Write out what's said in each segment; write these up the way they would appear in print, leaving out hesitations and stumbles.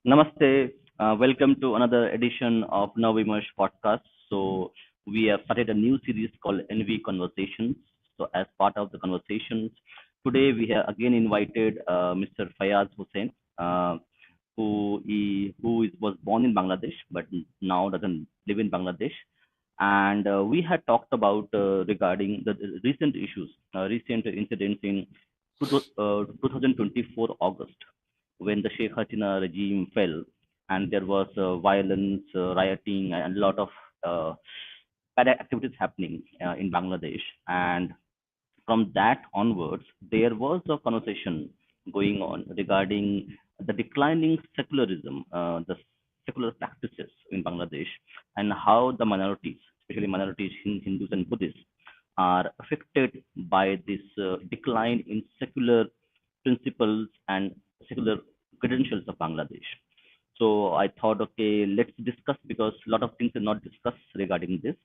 Namaste. Welcome to another edition of Nava Vimarsh podcast. So we have started a new series called NV Conversations. So as part of the conversations, today we have again invited Mr. Faiyaz Hossain, was born in Bangladesh but now doesn't live in Bangladesh. And we had talked about regarding the recent issues, recent incidents in 2024 August when the Sheikh Hasina regime fell and there was violence, rioting, and a lot of uh, bad activities happening in Bangladesh. And from that onwards, there was a conversation going on regarding the declining secularism, the secular practices in Bangladesh, and how the minorities, especially minorities, Hindus and Buddhists, are affected by this decline in secular principles and secular credentials of Bangladesh. So I thought, okay, let's discuss because a lot of things are not discussed regarding this.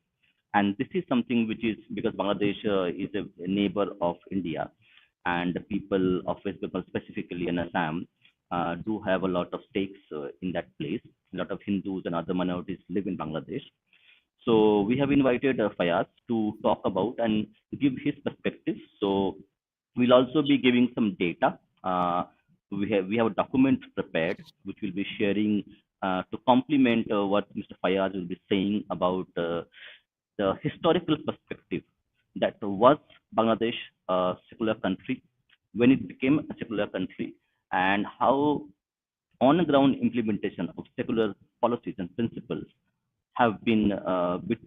And this is something which is because Bangladesh is a neighbor of India, and the people of West Bengal, specifically in Assam, do have a lot of stakes in that place. A lot of Hindus and other minorities live in Bangladesh. So we have invited Fayaz to talk about and give his perspective. So we'll also be giving some data. We have a document prepared which we'll be sharing to complement what Mr. Fayaz will be saying about the historical perspective that was Bangladesh a secular country when it became a secular country, and how on the ground implementation of secular policies and principles have been bit,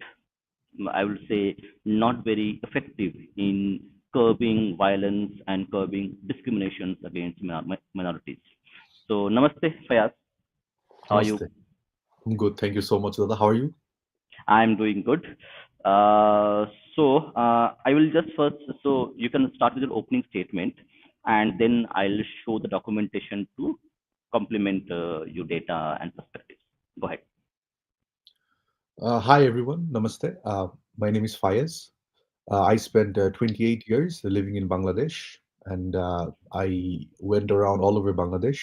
I would say, not very effective in curbing violence and curbing discriminations against minorities. So, namaste, Fayaz. How are you? Namaste. I'm good. Thank you so much, Dada. How are you? I'm doing good. I will just first, so you can start with your opening statement, and then I'll show the documentation to complement your data and perspectives. Go ahead. Hi, everyone. Namaste. My name is Faiyaz. I spent 28 years living in Bangladesh, and I went around all over Bangladesh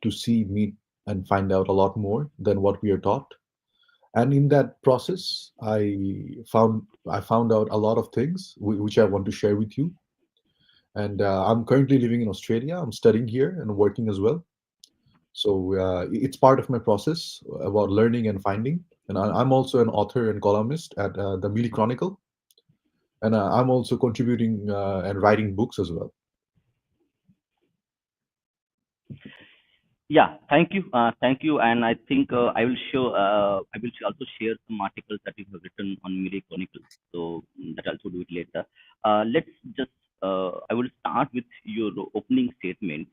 to see, meet, and find out a lot more than what we are taught. And in that process, I found out a lot of things which I want to share with you. And I'm currently living in Australia. I'm studying here and working as well. So it's part of my process about learning and finding. And I'm also an author and columnist at the Mili Chronicle, and I'm also contributing and writing books as well. Yeah, thank you, and I think I will also share some articles that you have written on Miri Chronicles. So that I'll also do it later. Let's just I will start with your opening statement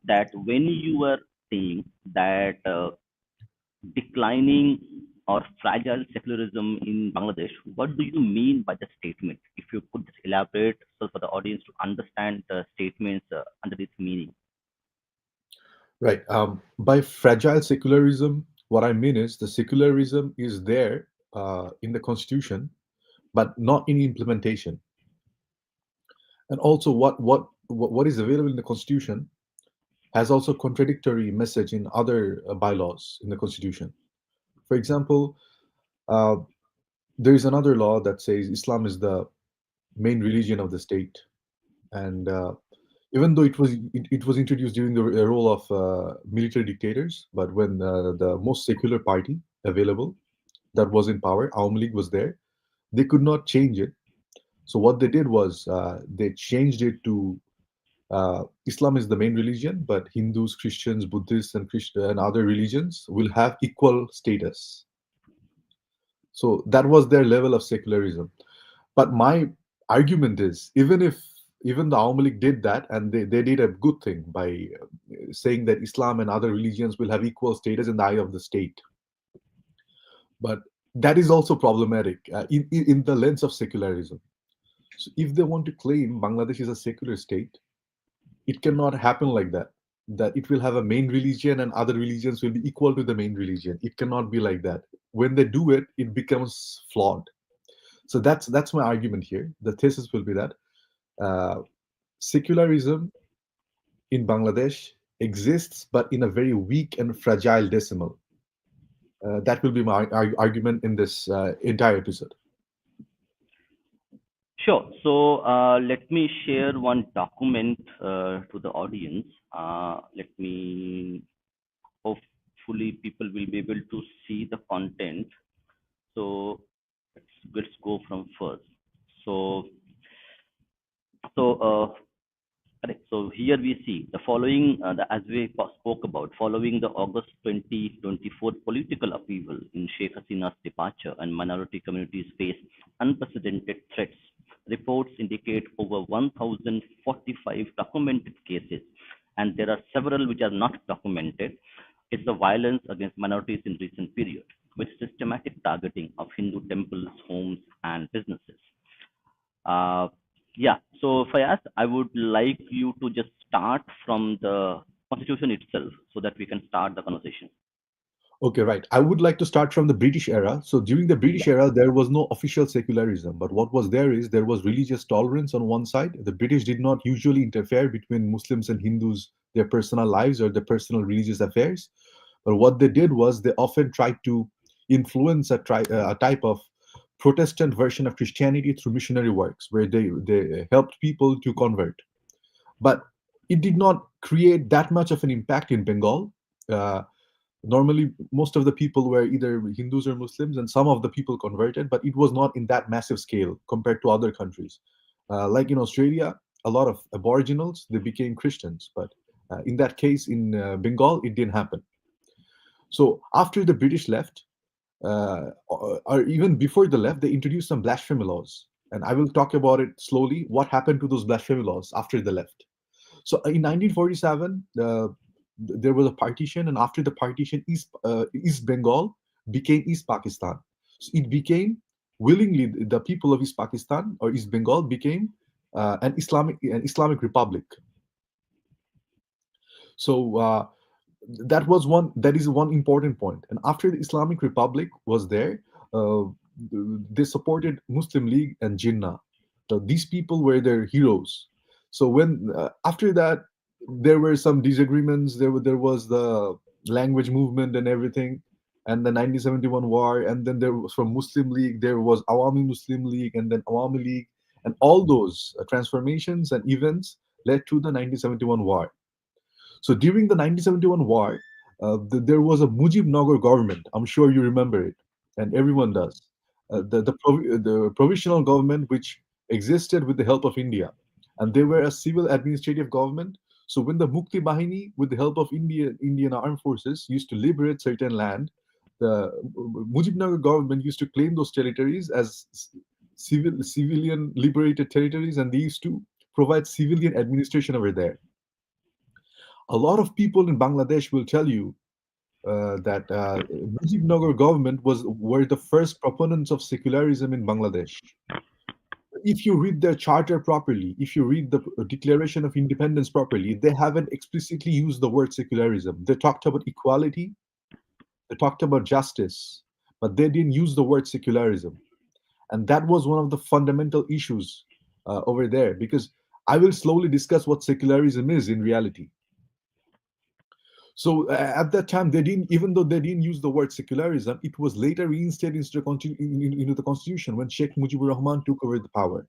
that when you were saying that declining or fragile secularism in Bangladesh, what do you mean by the statement? If you could just elaborate so for the audience to understand the statements under this meaning. Right. By fragile secularism, what I mean is the secularism is there in the constitution, but not in implementation. And also, what is available in the constitution has also contradictory message in other bylaws in the constitution. For example, uh, there is another law that says Islam is the main religion of the state, and even though it was introduced during the rule of military dictators, but when the most secular party available that was in power, Awami League, was there, they could not change it. So what they did was they changed it to Islam is the main religion, but Hindus, Christians, Buddhists, and other religions will have equal status. So that was their level of secularism. But my argument is, even the Awami League did that, and they did a good thing by saying that Islam and other religions will have equal status in the eye of the state. But that is also problematic in the lens of secularism. So if they want to claim Bangladesh is a secular state, it cannot happen like that. That it will have a main religion and other religions will be equal to the main religion. It cannot be like that. When they do it, it becomes flawed. So that's my argument here. The thesis will be that uh, secularism in Bangladesh exists, but in a very weak and fragile decimal. That will be my argument in this entire episode. Sure. So let me share one document to the audience. Let me, hopefully, people will be able to see the content. So let's go from first. So, so correct. So here we see the following, as we spoke about, following the August 2024 political upheaval in Sheikh Hasina's departure and minority communities face unprecedented threats. Reports indicate over 1,045 documented cases, and there are several which are not documented. It's the violence against minorities in recent period, with systematic targeting of Hindu temples, homes, and businesses. Uh, yeah, so Fayaz, I would like you to just start from the constitution itself so that we can start the conversation. Okay, right. I would like to start from the British era. So during the Yeah, British era, there was no official secularism, but what was there is there was religious tolerance on one side. The British did not usually interfere between Muslims and Hindus, their personal lives or their personal religious affairs. But what they did was they often tried to influence a type of Protestant version of Christianity through missionary works, where they helped people to convert. But it did not create that much of an impact in Bengal. Uh, Normally, most of the people were either Hindus or Muslims, and some of the people converted, but it was not in that massive scale compared to other countries. Like in Australia, a lot of aboriginals they became Christians, but in that case in Bengal, it didn't happen. So after the British left, or even before the left, they introduced some blasphemy laws, and I will talk about it slowly. What happened to those blasphemy laws after the left? So in 1947, there was a partition, and after the partition, East Bengal became East Pakistan. So it became willingly the people of East Pakistan or East Bengal became an Islamic republic. So that is one important point. And after the Islamic Republic was there, uh, they supported Muslim League and Jinnah. So these people were their heroes. So when after that there were some disagreements. There was the language movement and everything, and the 1971 war, and then there was from Muslim League there was Awami Muslim League, and then Awami League, and all those transformations and events led to the 1971 war. So during the 1971 war, there was a Mujibnagar government. I'm sure you remember it, and everyone does. The provisional government which existed with the help of India, and they were a civil administrative government. So when the Mukti Bahini, with the help of Indian armed forces, used to liberate certain land, the Mujibnagar government used to claim those territories as civilian liberated territories, and they used to provide civilian administration over there. A lot of people in Bangladesh will tell you that Mujibnagar government was were the first proponents of secularism in Bangladesh. If you read their charter properly, if you read the Declaration of Independence properly, they haven't explicitly used the word secularism. They talked about equality, they talked about justice, but they didn't use the word secularism. And that was one of the fundamental issues over there, because I will slowly discuss what secularism is in reality. So at that time, they didn't, even though they didn't use the word secularism, it was later reinstated into the constitution when Sheikh Mujibur Rahman took over the power.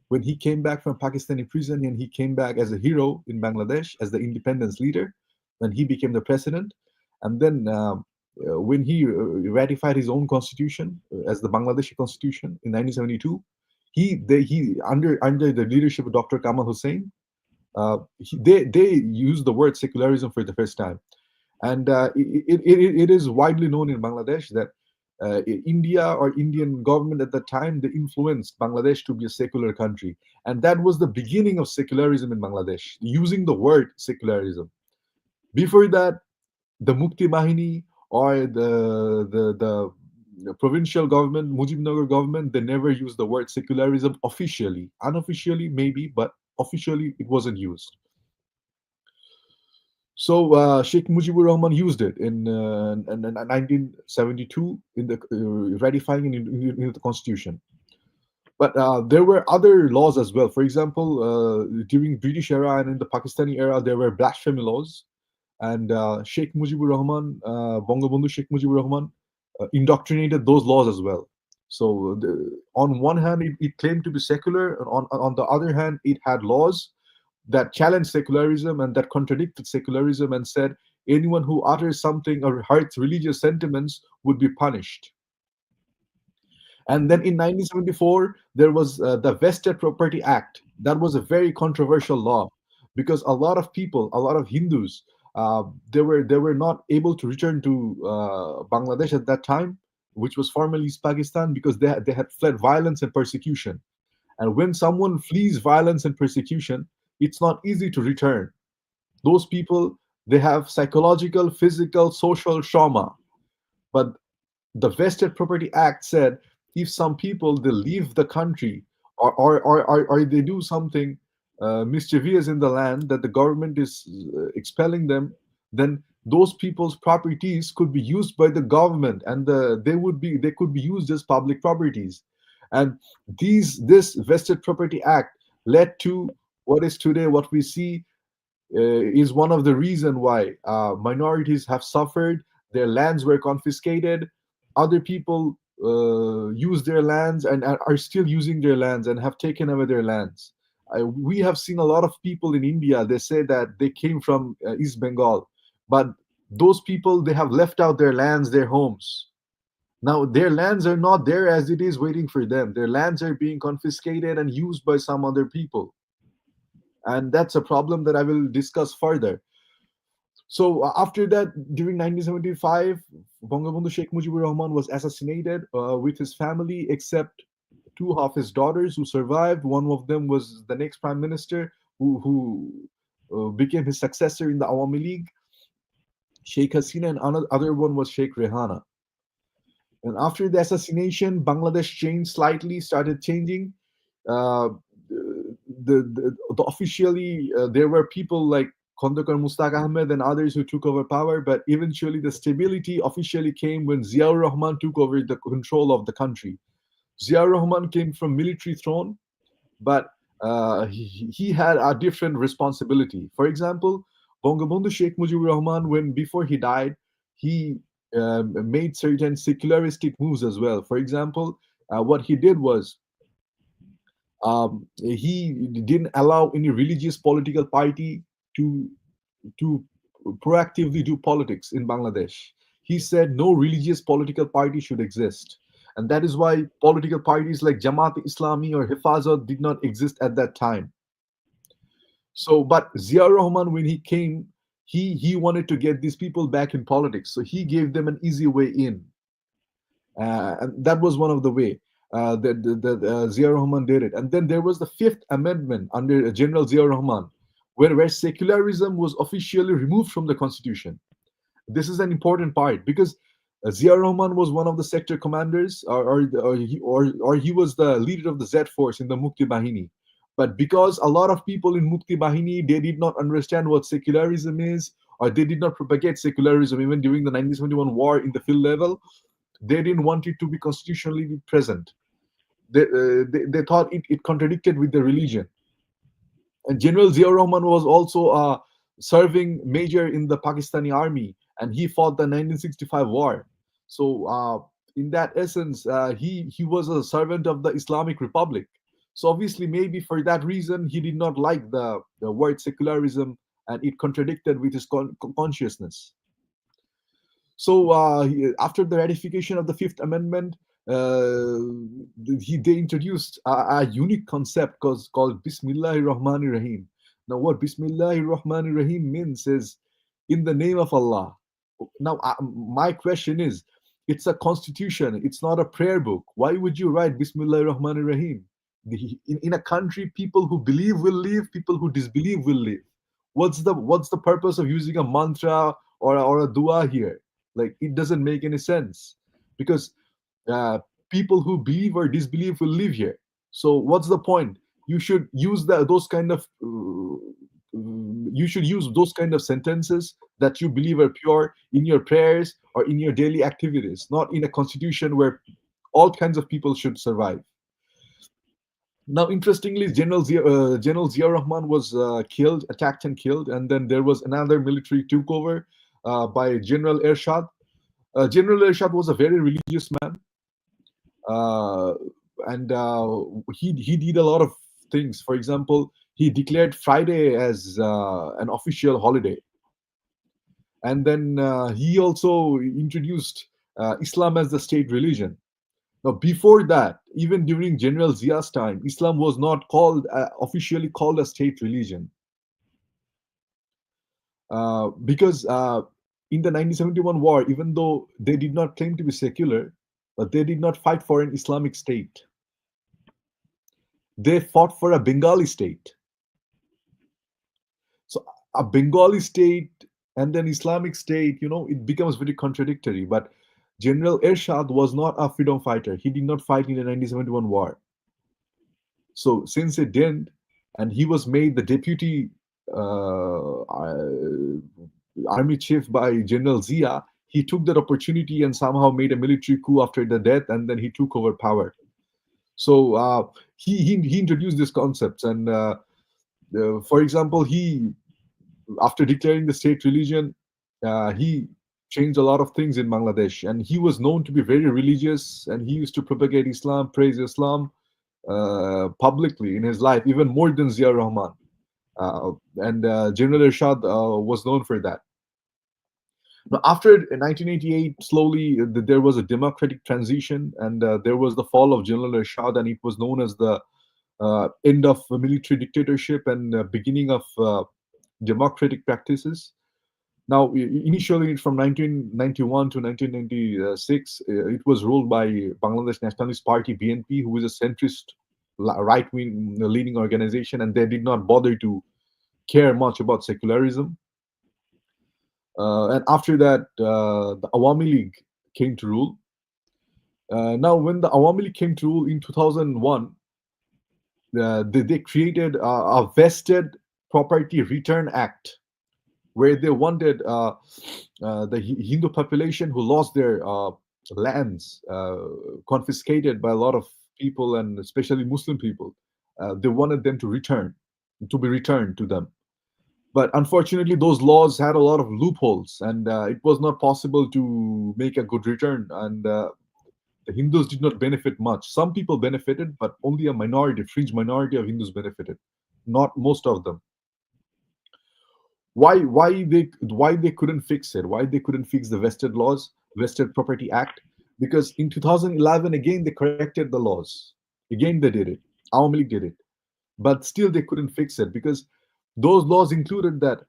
When he came back from Pakistani prison and he came back as a hero in Bangladesh as the independence leader, then he became the president. And then when he ratified his own constitution as the Bangladeshi constitution in 1972, he under the leadership of Dr. Kamal Hussein, they used the word secularism for the first time. And it is widely known in Bangladesh that India or Indian government at the time they influenced Bangladesh to be a secular country, and that was the beginning of secularism in Bangladesh, using the word secularism. Before that, the Mukti Bahini or the provincial government, Mujibnagar government, they never used the word secularism officially. Unofficially, maybe, but officially it wasn't used. So Sheikh Mujibur Rahman used it in 1972 in the ratifying in the constitution. But there were other laws as well. For example, during British era and in the Pakistani era, there were blasphemy laws. and Sheikh Mujibur Rahman, Bangabandhu Sheikh Mujibur Rahman, indoctrinated those laws as well. So on one hand, it claimed to be secular, and on the other hand, it had laws that challenged secularism and that contradicted secularism and said anyone who utters something or hurts religious sentiments would be punished. And then in 1974, there was the Vested Property Act. That was a very controversial law because a lot of people, a lot of Hindus, they were not able to return to Bangladesh at that time, which was formerly East Pakistan, because they had fled violence and persecution. And when someone flees violence and persecution, it's not easy to return. Those people, they have psychological, physical, social trauma. But the Vested Property Act said if some people they leave the country, or they do something mischievous in the land that the government is expelling them, then those people's properties could be used by the government, and they could be used as public properties. And this Vested Property Act led to what is today what we see, is one of the reason why minorities have suffered. Their lands were confiscated. Other people use their lands and are still using their lands and have taken away their lands. We have seen a lot of people in India. They say that they came from East Bengal, but those people, they have left out their lands, their homes. Now their lands are not there as it is waiting for them. Their lands are being confiscated and used by some other people, and that's a problem that I will discuss further. So after that, during 1975, Bangabandhu Sheikh Mujibur Rahman was assassinated with his family, except two of his daughters who survived. One of them was the next prime minister who became his successor in the Awami League, Sheikh Hasina, and another other one was Sheikh Rehana. And after the assassination, Bangladesh changed slightly, started changing. Uh, the officially there were people like Khandakar Mustaq Ahmed and others who took over power, but eventually the stability officially came when Ziaur Rahman took over the control of the country. Ziaur Rahman came from military throne, but he had a different responsibility. For example, Bangabandhu Sheikh Mujibur Rahman, when before he died, he made certain secularistic moves as well. For example, what he did was he didn't allow any religious political party to to proactively do politics in Bangladesh. He said no religious political party should exist. And that is why political parties like Jamaat Islami or Hifazat did not exist at that time. So, but Ziaur Rahman, when he came, he wanted to get these people back in politics. So he gave them an easy way in. And that was one of the way that Ziaur Rahman did it. And then there was the Fifth Amendment under General Ziaur Rahman, where secularism was officially removed from the constitution. This is an important part because Ziaur Rahman was one of the sector commanders, or he was the leader of the Z force in the Mukti Bahini. But because a lot of people in Mukti Bahini, they did not understand what secularism is, or they did not propagate secularism even during the 1971 war in the field level, they didn't want it to be constitutionally present. They thought it contradicted with the religion. And General Ziaur Rahman was also a serving major in the Pakistani army, and he fought the 1965 war. So, in that essence, he was a servant of the Islamic Republic. So, obviously, maybe for that reason, he did not like the word secularism, and it contradicted with his consciousness. So after the ratification of the Fifth Amendment, they introduced a unique concept called Bismillahir Rahmanir Rahim. Now, what Bismillahir Rahmanir Rahim means is in the name of Allah. Now, my question is, it's a constitution. It's not a prayer book. Why would you write Bismillahir Rahmanir Rahim? In a country, people who believe will live, people who disbelieve will live. What's the purpose of using a mantra or a dua here? Like, it doesn't make any sense because people who believe or disbelieve will live here. So what's the point? You should use those kind of sentences that you believe are pure in your prayers or in your daily activities, not in a constitution where all kinds of people should survive. Now, interestingly, General Zia Rahman was killed, attacked and killed, and then there was another military took over by General Ershad. General Ershad was a very religious man, uh, and he did a lot of things. For example, he declared Friday as an official holiday, and then he also introduced Islam as the state religion. Now, before that, even during General Zia's time, Islam was not called officially called a state religion because in the 1971 war, even though they did not claim to be secular, but they did not fight for an Islamic state. They fought for a Bengali state. So a Bengali state and then Islamic state, it becomes very contradictory. But General Ershad was not a freedom fighter. He did not fight in the 1971 war. So since he didn't, and he was made the deputy army chief by General Zia, he took that opportunity and somehow made a military coup after the death, and then he took over power. So he introduced these concepts, and for example, he after declaring the state religion, he changed a lot of things in Bangladesh, and he was known to be very religious, and he used to propagate Islam, praise Islam publicly in his life, even more than Zia Rahman. And General Irshad was known for that. Now, after 1988, slowly there was a democratic transition, and there was the fall of General Irshad, and it was known as the end of military dictatorship and beginning of democratic practices. Now, initially from 1991 to 1996, it was ruled by Bangladesh Nationalist Party (BNP), who is a centrist right-wing leading organization, and they did not bother to care much about secularism. And after that, the Awami League came to rule. Now, when the Awami League came to rule in 2001, they created a vested property return act where they wanted the Hindu population who lost their lands confiscated by a lot of people and especially Muslim people. They wanted them to be returned to them. But unfortunately, those laws had a lot of loopholes, and it was not possible to make a good return. And the Hindus did not benefit much. Some people benefited, but only a minority, fringe minority of Hindus benefited, not most of them. Why they couldn't fix it? Why they couldn't fix the vested property act? Because in 2011 again they corrected the laws. Again they did it. Awami League did it, but still they couldn't fix it because those laws included that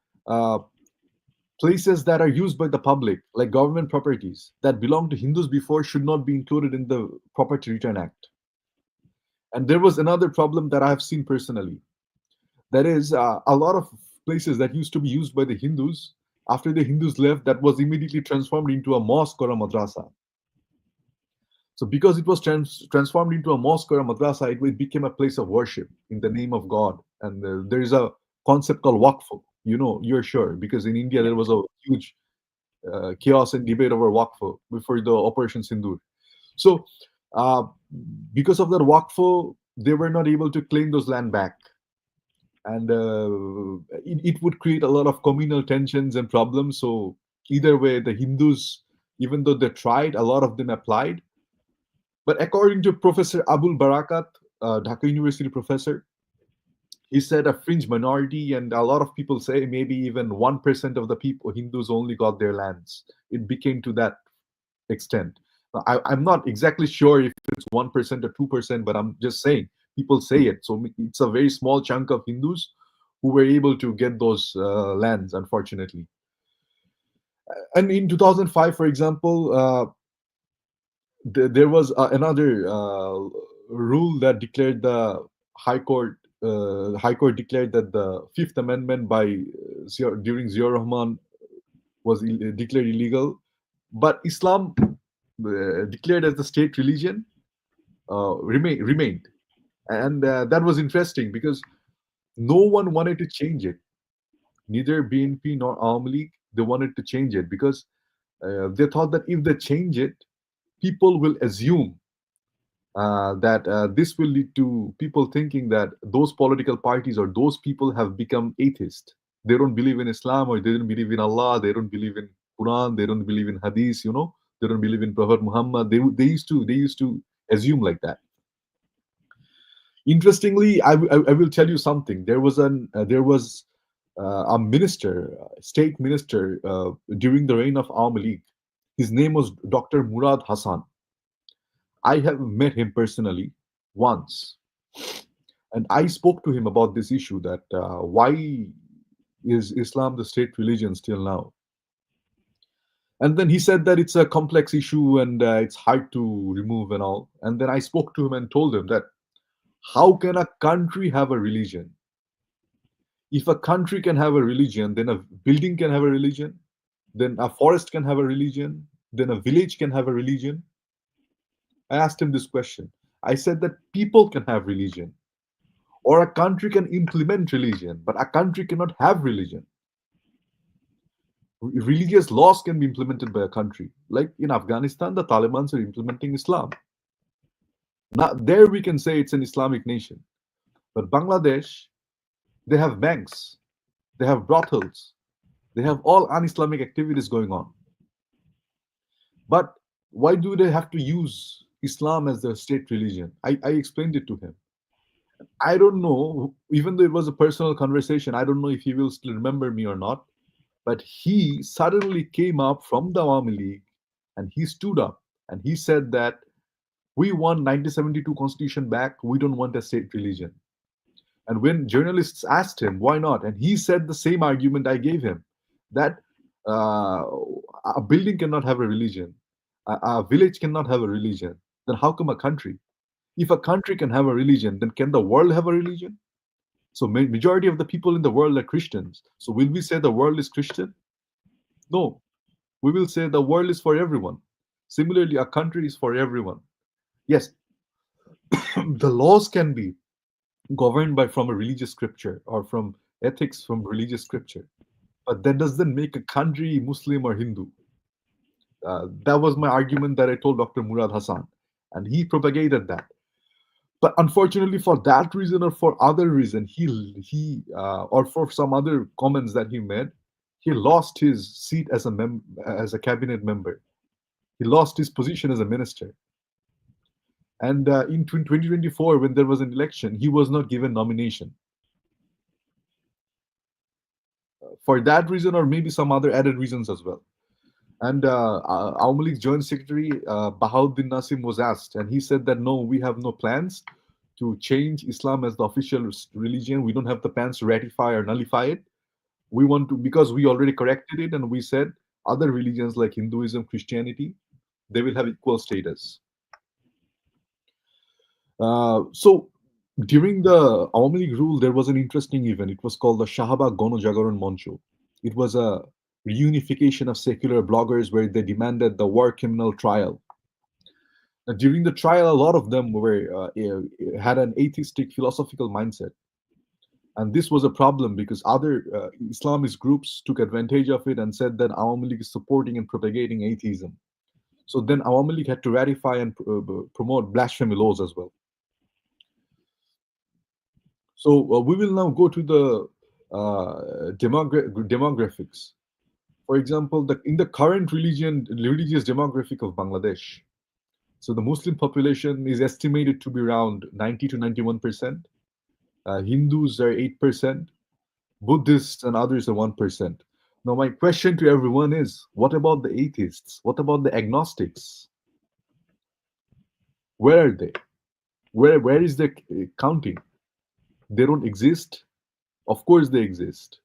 places that are used by the public, like government properties that belong to Hindus before, should not be included in the Property Return Act. And there was another problem that I have seen personally. That is, a lot of places that used to be used by the Hindus, after the Hindus left, that was immediately transformed into a mosque or a madrasa. So, because it was transformed into a mosque or a madrasa, it became a place of worship in the name of God. And there is a concept called waqf. You're sure, because in India Yeah. there was a huge chaos and debate over waqf before the Operation Sindoor. So, uh, because of that waqf, they were not able to claim those land back, and it would create a lot of communal tensions and problems. So either way, the Hindus, even though they tried, a lot of them applied. But according to Professor Abul Barakat, Dhaka University professor, he said a fringe minority, and a lot of people say maybe even 1% of the people, Hindus, only got their lands. It became to that extent. I'm not exactly sure if it's 1% or 2%, but I'm just saying people say it. So it's a very small chunk of Hindus who were able to get those lands, unfortunately. And in 2005, for example, there was another rule that declared the High Court. High Court declared that the Fifth Amendment by during Ziaur Rahman was declared illegal, but Islam, declared as the state religion, remained, and that was interesting because no one wanted to change it. Neither BNP nor Awami League, they wanted to change it because they thought that if they change it, people will assume that this will lead to people thinking that those political parties or those people have become atheist. They don't believe in Islam, or they don't believe in Allah. They don't believe in Quran. They don't believe in Hadith. They don't believe in Prophet Muhammad. They used to assume like that. Interestingly, I will tell you something. There was a minister, state minister, during the reign of Awami League. His name was Dr. Murad Hassan. I have met him personally once, and I spoke to him about this issue, that why is Islam the state religion still now? And then he said that it's a complex issue and it's hard to remove and all. And then I spoke to him and told him that how can a country have a religion? If a country can have a religion, then a building can have a religion, then a forest can have a religion, then a village can have a religion. I asked him this question. I said that people can have religion, or a country can implement religion, but a country cannot have religion. Religious laws can be implemented by a country. Like in Afghanistan, the Taliban are implementing Islam. Now, there we can say it's an Islamic nation. But Bangladesh, they have banks, they have brothels, they have all un-Islamic activities going on. But why do they have to use Islam as their state religion? I explained it to him. I don't know, even though it was a personal conversation, I don't know if he will still remember me or not. But he suddenly came up from the Awami League and he stood up and he said that we want 1972 constitution back, we don't want a state religion. And when journalists asked him why not, and he said the same argument I gave him, that uh, a building cannot have a religion, a village cannot have a religion, then how come a country? If a country can have a religion, then can the world have a religion? So majority of the people in the world are Christians. So will we say the world is Christian? No, we will say the world is for everyone. Similarly, a country is for everyone. Yes, the laws can be governed by from a religious scripture or from ethics from religious scripture, but that doesn't make a country Muslim or Hindu. That was my argument that I told Dr. Murad Hassan, and he propagated that. But unfortunately, for that reason or for other reason, he or for some other comments that he made, he lost his seat as as a cabinet member. He lost his position as a minister. And in 2024, when there was an election, he was not given nomination. For that reason, or maybe some other added reasons as well. And Awami League's Joint Secretary Bahauddin Nasim was asked, and he said that no, we have no plans to change Islam as the official religion. We don't have the plans to ratify or nullify it. We want to, because we already corrected it, and we said other religions like Hinduism, Christianity, they will have equal status. So during the Awami League rule, there was an interesting event. It was called the Shahbag Gonojagaron Moncho. It was a reunification of secular bloggers where they demanded the war criminal trial. During the trial, a lot of them had an atheistic philosophical mindset. And this was a problem because other Islamist groups took advantage of it and said that Awami League is supporting and propagating atheism. So then Awami League had to ratify and promote blasphemy laws as well. So we will now go to the demographics. For example, in the current religious demographic of Bangladesh, so the Muslim population is estimated to be around 90 to 91%. Hindus are 8%. Buddhists and others are 1%. Now, my question to everyone is, what about the atheists? What about the agnostics? Where are they? Where is the counting? They don't exist? Of course they exist.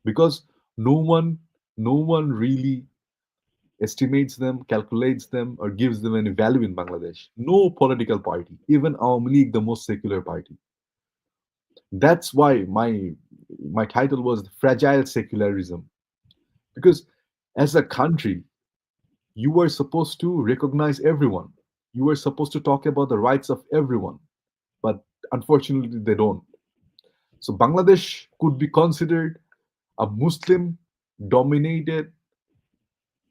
Because no one really estimates them, calculates them, or gives them any value in Bangladesh. No political party, even Awami League, the most secular party. That's why my title was Fragile Secularism. Because as a country, you are supposed to recognize everyone. You are supposed to talk about the rights of everyone. But unfortunately, they don't. So Bangladesh could be considered a Muslim dominated,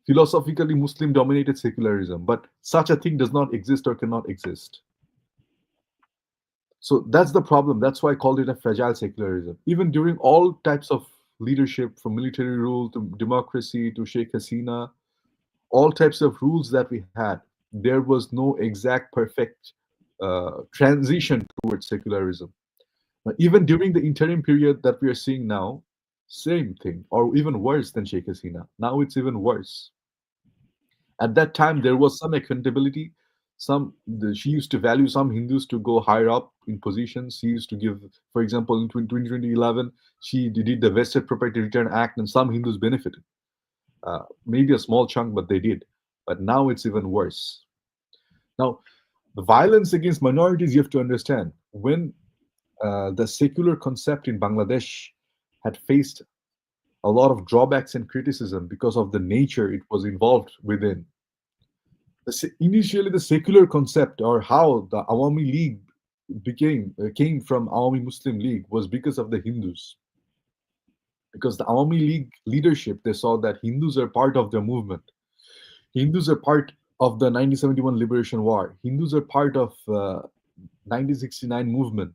philosophically Muslim dominated secularism, but such a thing does not exist or cannot exist. So that's the problem. That's why I called it a fragile secularism. Even during all types of leadership, from military rule to democracy to Sheikh Hasina, all types of rules that we had, there was no exact perfect transition towards secularism. Even during the interim period that we are seeing now, same thing, or even worse than Sheikh Hasina. Now it's even worse. At that time, there was some accountability. She used to value some Hindus to go higher up in positions. She used to give, for example, in 2011, she did the Vested Property Return Act, and some Hindus benefited. Maybe a small chunk, but they did. But now it's even worse. Now, the violence against minorities, you have to understand, when the secular concept in Bangladesh had faced a lot of drawbacks and criticism because of the nature it was involved within. Initially, the secular concept, or how the Awami League came from Awami Muslim League, was because of the Hindus. Because the Awami League leadership, they saw that Hindus are part of their movement. Hindus are part of the 1971 Liberation War. Hindus are part of 1969 movement,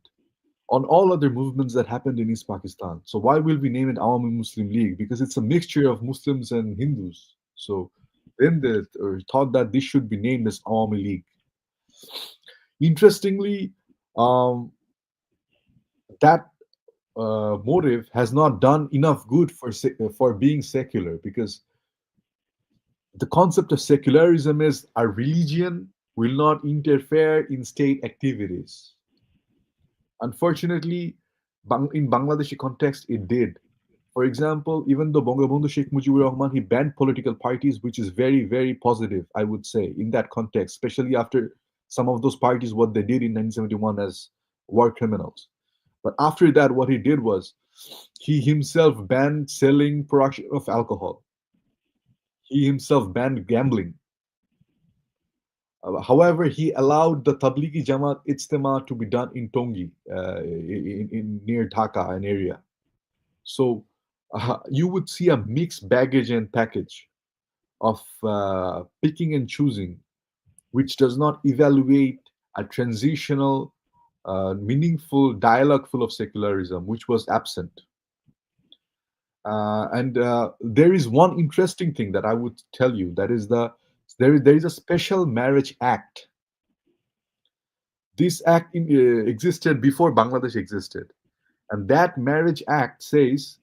on all other movements that happened in East Pakistan. So why will we name it Awami Muslim League? Because it's a mixture of Muslims and Hindus. So then they thought that this should be named as Awami League. Interestingly, um, that motive has not done enough good for being secular, because the concept of secularism is a religion will not interfere in state activities. Unfortunately, in Bangladeshi context, it did. For example, even though Bangabandhu Sheikh Mujibur Rahman, he banned political parties, which is very, very positive, I would say, in that context, especially after some of those parties, what they did in 1971 as war criminals. But after that, what he did was he himself banned selling production of alcohol. He himself banned gambling. However, he allowed the Tablighi Jamaat Ijtema to be done in Tongi, in near Dhaka, an area. So you would see a mixed baggage and package of picking and choosing, which does not evaluate a transitional, meaningful dialogue full of secularism, which was absent. And there is one interesting thing that I would tell you. That is there is a special marriage act. This act existed before Bangladesh existed. And that marriage act says,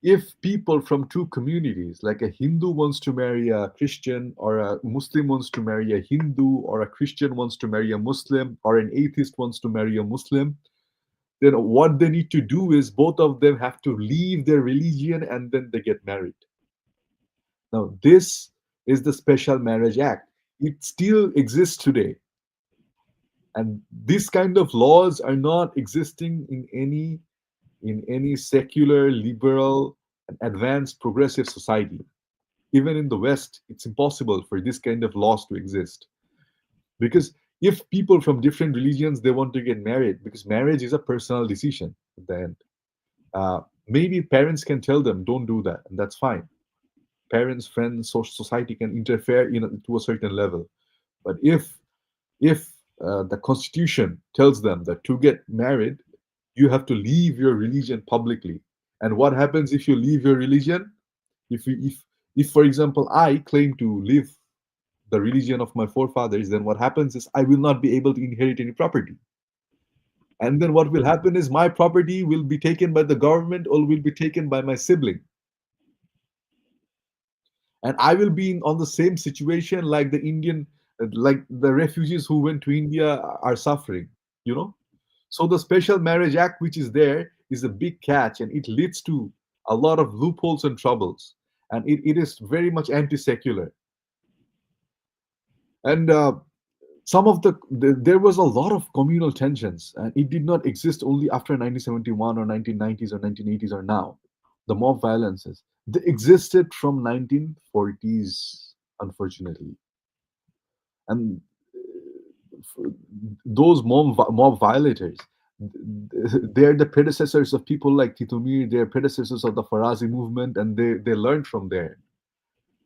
if people from two communities, like a Hindu wants to marry a Christian, or a Muslim wants to marry a Hindu, or a Christian wants to marry a Muslim, or an atheist wants to marry a Muslim, then what they need to do is both of them have to leave their religion and then they get married. Now, this is the Special Marriage Act. It still exists today. And these kind of laws are not existing in any secular, liberal, and advanced progressive society. Even in the West, it's impossible for this kind of laws to exist. Because if people from different religions, they want to get married, because marriage is a personal decision at the end. Maybe parents can tell them, don't do that, and that's fine. Parents, friends, society can interfere to a certain level. But if the constitution tells them that to get married, you have to leave your religion publicly. And what happens if you leave your religion? If for example, I claim to live the religion of my forefathers, then what happens is I will not be able to inherit any property. And then what will happen is my property will be taken by the government or will be taken by my sibling. And I will be on the same situation like like the refugees who went to India are suffering, you know? So the Special Marriage Act, which is there, is a big catch, and it leads to a lot of loopholes and troubles. And it is very much anti-secular. And there was a lot of communal tensions, and it did not exist only after 1971 or 1990s or 1980s or now. The mob violences, they existed from 1940s, unfortunately. And those mob violators, they're the predecessors of people like Titumir, they're predecessors of the Farazi movement, and they learned from there.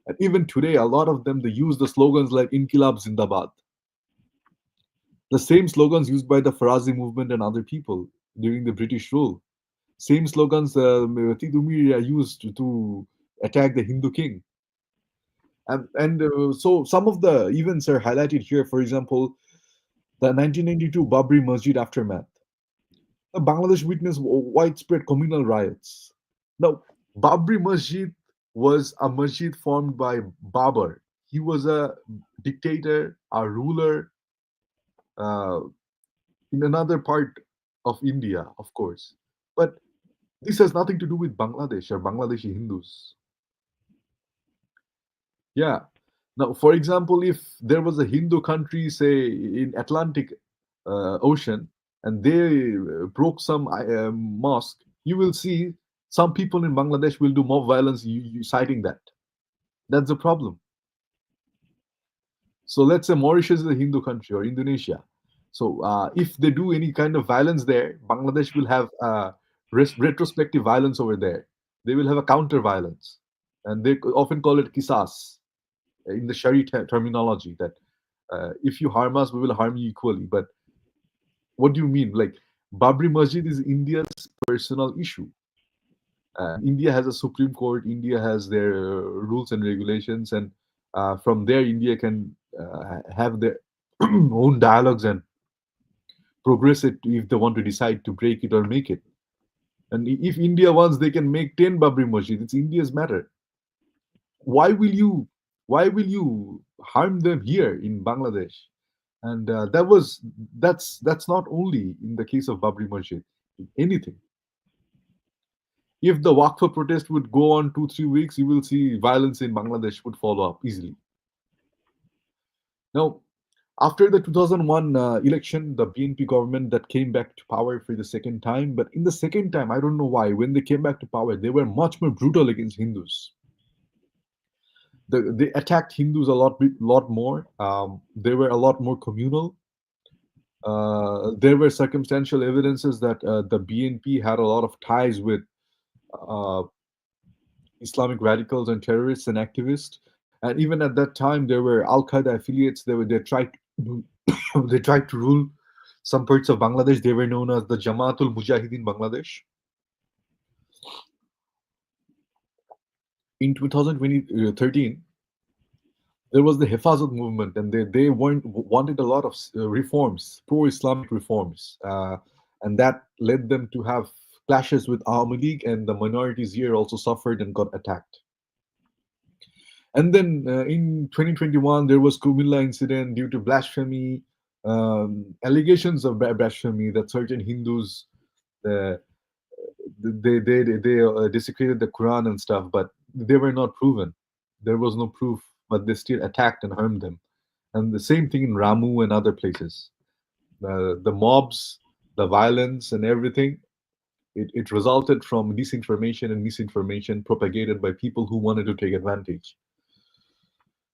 And even today, a lot of them, they use the slogans like Inkilab Zindabad. The same slogans used by the Farazi movement and other people during the British rule. Same slogans used to attack the Hindu king. And so some of the events are highlighted here. For example, the 1992 Babri Masjid aftermath. Bangladesh witnessed widespread communal riots. Now, Babri Masjid was a masjid formed by Babur. He was a dictator, a ruler uh, in another part of India, of course. But this has nothing to do with Bangladesh or Bangladeshi Hindus. Yeah. Now, for example, if there was a Hindu country, say in Atlantic Ocean, and they broke some mosque, you will see some people in Bangladesh will do mob violence citing that. That's the problem. So let's say Mauritius is a Hindu country or Indonesia. So if they do any kind of violence there, Bangladesh will have retrospective violence over there. They will have a counter violence, and they often call it kisas in the Shari terminology. That if you harm us, we will harm you equally. But what do you mean? Like Babri Masjid is India's personal issue. India has a Supreme Court. India has their rules and regulations, and from there, India can have their own dialogues and progress it if they want to decide to break it or make it. And if India wants, they can make 10 Babri Masjid. It's India's matter. Why will you? Why will you harm them here in Bangladesh? And that's not only in the case of Babri Masjid. Anything. If the Waqf protest would go on 2 3 weeks, you will see violence in Bangladesh would follow up easily. Now, after the 2001 election, the BNP government that came back to power for the second time, but in the second time, I don't know why, when they came back to power, they were much more brutal against Hindus. They attacked Hindus a lot more. They were a lot more communal. There were circumstantial evidences that the BNP had a lot of ties with uh, Islamic radicals and terrorists and activists. And even at that time, there were Al Qaeda affiliates. They tried to, they tried to rule some parts of Bangladesh. They were known as the Jamaatul Mujahideen Bangladesh. In 2013, there was the Hifazat movement, and they wanted a lot of reforms, pro-Islamic reforms, and that led them to have clashes with Army League, and the minorities here also suffered and got attacked. And then in 2021, there was Kumilla incident due to blasphemy, allegations of blasphemy that certain Hindus uh, they desecrated the Quran and stuff, but they were not proven. There was no proof, but they still attacked and harmed them. And the same thing in Ramu and other places. The mobs, the violence, and everything. It resulted from disinformation and misinformation propagated by people who wanted to take advantage.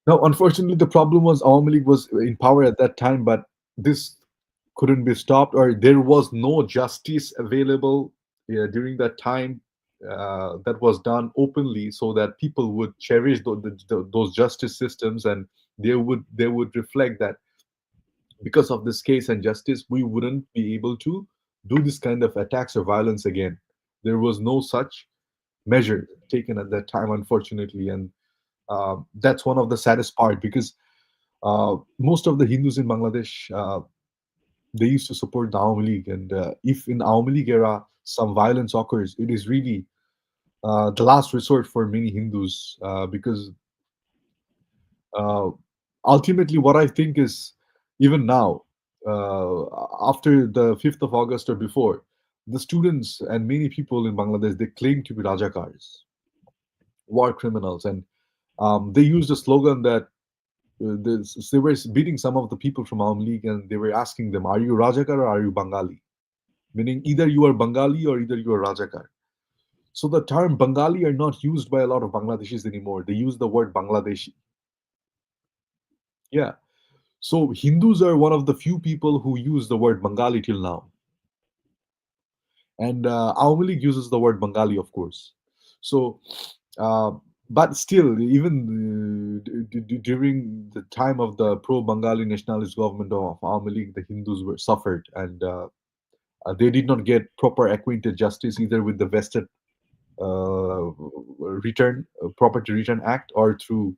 Now, unfortunately, the problem was Awami League was in power at that time, but this couldn't be stopped, or there was no justice available during that time that was done openly, so that people would cherish those justice systems, and they would reflect that because of this case and justice, we wouldn't be able to do this kind of attacks or violence again. There was no such measure taken at that time, unfortunately, and that's one of the saddest part because most of the Hindus in Bangladesh they used to support the Awami League, and if in Awami League era some violence occurs, it is really the last resort for many Hindus because uh, ultimately what I think is even now after the 5th of August or before, the students and many people in Bangladesh they claim to be Rajakars, war criminals, and they used a slogan that they were beating some of the people from Awami League, and they were asking them, "Are you Rajakar or are you Bengali?" Meaning either you are Bengali or either you are Rajakar. So the term Bengali are not used by a lot of Bangladeshis anymore. They use the word Bangladeshi. Yeah. So Hindus are one of the few people who use the word Bengali till now, and Awami League uses the word Bengali, of course. So uh, But still, even during the time of the pro-Bengali nationalist government of Awami League, the Hindus were suffered, and they did not get proper acquainted justice either with the vested uh, property return act or through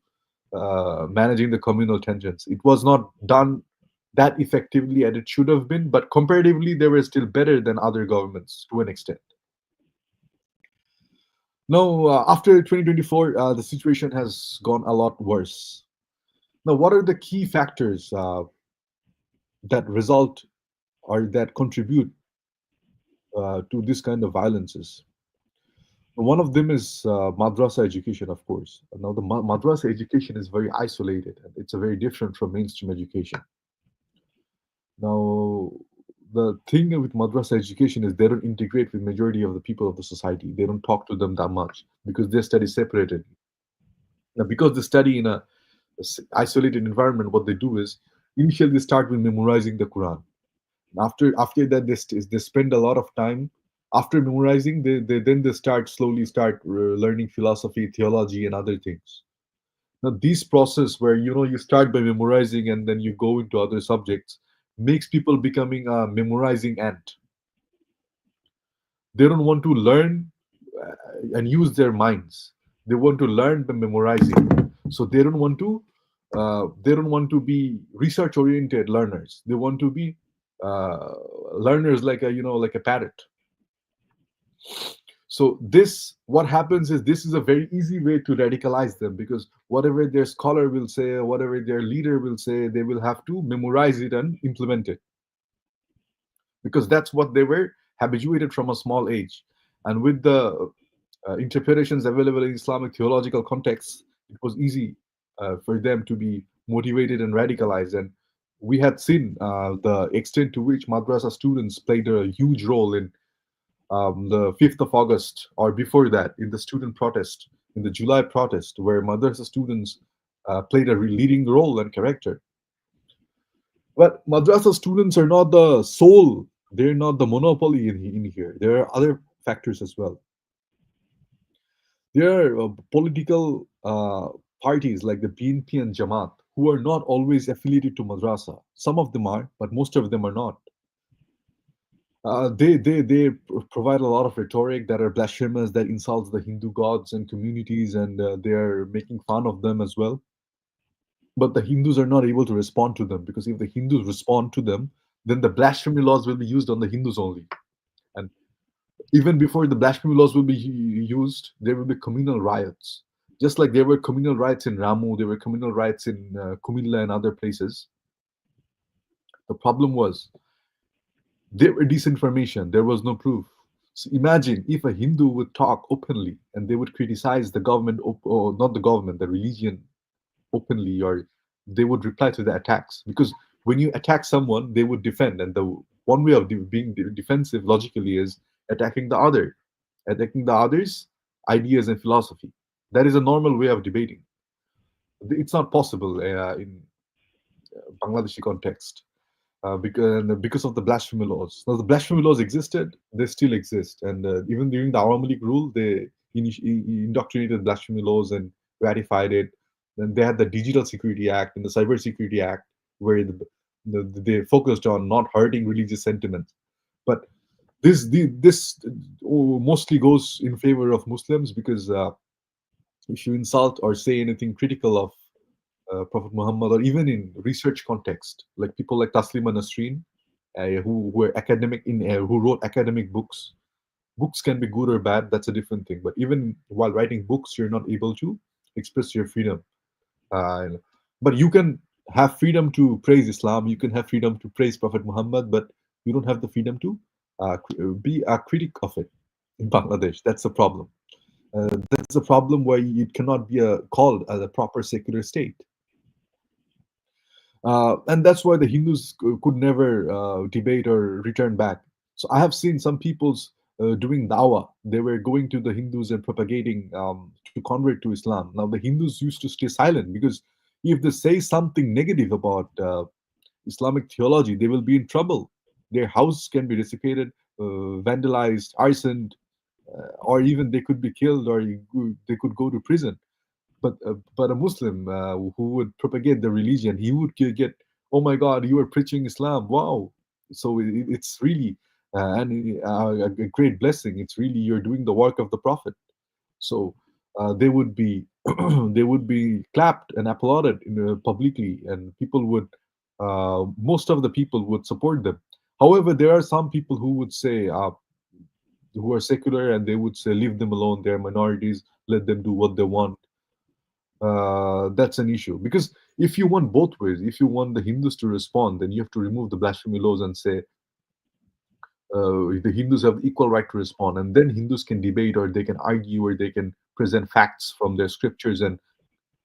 managing the communal tensions. It was not done that effectively as it should have been, but comparatively, they were still better than other governments to an extent. Now, after 2024, the situation has gone a lot worse. Now, what are the key factors that result or that contribute to this kind of violences? One of them is madrasa education, of course. Now, the madrasa education is very isolated, and it's a very different from mainstream education. Now, the thing with madrasa education is they don't integrate with majority of the people of the society. They don't talk to them that much because they study separated. Now, because they study in a isolated environment, what they do is initially they start with memorizing the Quran. After that, they spend a lot of time. After memorizing, they start slowly start learning philosophy, theology, and other things. Now, this process where you start by memorizing and then you go into other subjects makes people becoming a memorizing ant. They don't want to learn and use their minds. They want to learn by memorizing. So they don't want to be research oriented learners. They want to be uh, learners like a parrot. So this what happens is this is a very easy way to radicalize them, because whatever their scholar will say, whatever their leader will say, they will have to memorize it and implement it, because that's what they were habituated from a small age. And with the interpretations available in Islamic theological contexts, it was easy for them to be motivated and radicalized. And we had seen the extent to which madrasa students played a huge role in the 5th of August, or before that, in the student protest, in the July protest, where madrasa students played a leading role and character. But madrasa students are not the sole, they're not the monopoly in here. There are other factors as well. There are political parties like the BNP and Jamaat who are not always affiliated to madrasa. Some of them are, but most of them are not. They provide a lot of rhetoric that are blasphemous, that insults the Hindu gods and communities, and they are making fun of them as well. But the Hindus are not able to respond to them, because if the Hindus respond to them, then the blasphemy laws will be used on the Hindus only. And even before the blasphemy laws will be used, there will be communal riots. Just like there were communal riots in Ramu, there were communal riots in Kumilla and other places. The problem was there were disinformation, there was no proof. So imagine if a Hindu would talk openly and they would criticize the government, or not the government, the religion openly, or they would reply to the attacks. Because when you attack someone, they would defend, and the one way of being defensive logically is attacking the other, attacking the other's ideas and philosophy. That is a normal way of debating. It's not possible in Bangladeshi context, because of the blasphemy laws. Now, the blasphemy laws existed; they still exist, and even during the Awami League rule, they indoctrinated blasphemy laws and ratified it. Then they had the Digital Security Act and the Cyber Security Act, where they focused on not hurting religious sentiments. But this mostly goes in favor of Muslims, because if you insult or say anything critical of Prophet Muhammad, or even in research context, like people like Taslima Nasreen, who were academic who wrote academic books. Books can be good or bad. That's a different thing. But even while writing books, you're not able to express your freedom. Uh, but you can have freedom to praise Islam. You can have freedom to praise Prophet Muhammad, but you don't have the freedom to be a critic of it in Bangladesh. That's a problem. That's a problem where it cannot be called as a proper secular state. And that's why the Hindus could never debate or return back. So I have seen some people's doing dawah. They were going to the Hindus and propagating to convert to Islam. Now the Hindus used to stay silent, because if they say something negative about Islamic theology, they will be in trouble. Their house can be desecrated, vandalized, arsoned, or even they could be killed, or they could go to prison. But a Muslim who would propagate the religion, he would get, oh my God, you are preaching Islam, wow. So it's really a great blessing. It's really, you're doing the work of the Prophet. So they would be they would be clapped and applauded publicly, and people would most of the people would support them. However, there are some people who would say, who are secular, and they would say, leave them alone, they're minorities, let them do what they want. That's an issue, because if you want both ways, if you want the Hindus to respond, then you have to remove the blasphemy laws and say the Hindus have equal right to respond, and then Hindus can debate, or they can argue, or they can present facts from their scriptures and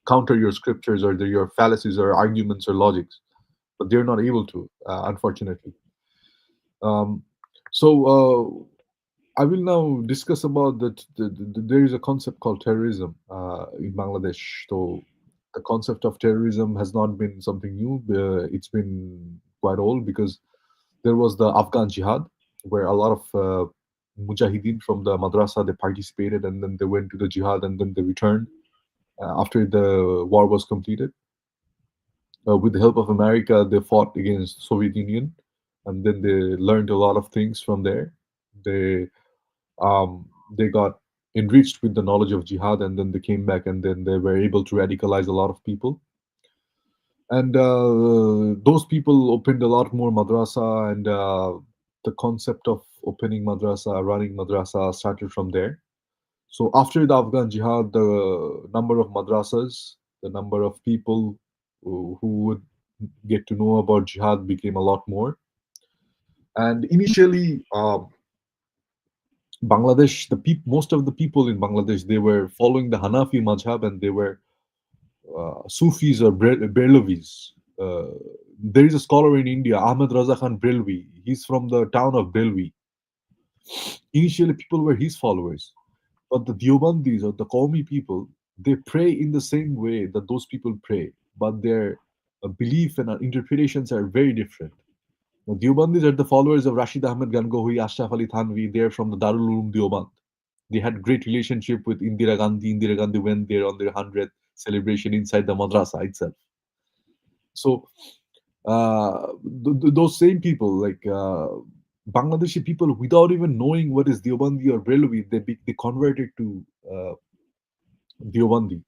counter your scriptures, or your fallacies or arguments or logics. But they're not able to, unfortunately. Um, so I will now discuss about that. There is a concept called terrorism in Bangladesh. So the concept of terrorism has not been something new. It's been quite old, because there was the Afghan jihad, where a lot of mujahideen from the madrasa, they participated, and then they went to the jihad, and then they returned after the war was completed. With the help of America, they fought against Soviet Union, and then they learned a lot of things from there. They they got enriched with the knowledge of jihad, and then they came back, and then they were able to radicalize a lot of people. And those people opened a lot more madrasa, and the concept of opening madrasa, running madrasa started from there. So after the Afghan jihad, the number of madrasas, the number of people who would get to know about jihad became a lot more. And initially, Bangladesh, most of the people in Bangladesh, they were following the Hanafi madhab, and they were Sufis or Brelvis. Uh, there is a scholar in India, Ahmed Raza Khan Brelvi. He's from the town of Brelvi. Initially, people were his followers, but the Diobandis, or the Qawmi people, they pray in the same way that those people pray, but their belief and interpretations are very different. The Diobandis are the followers of Rashid Ahmed Gangohi, Ashraf Ali Thanvi. They're from the Darul Uloom Dioband. They had great relationship with Indira Gandhi. Indira Gandhi went there on their 100th celebration inside the madrasa itself. So those same people, like Bangladeshi people, without even knowing what is Diobandi or Brelvi, they converted to Diobandi.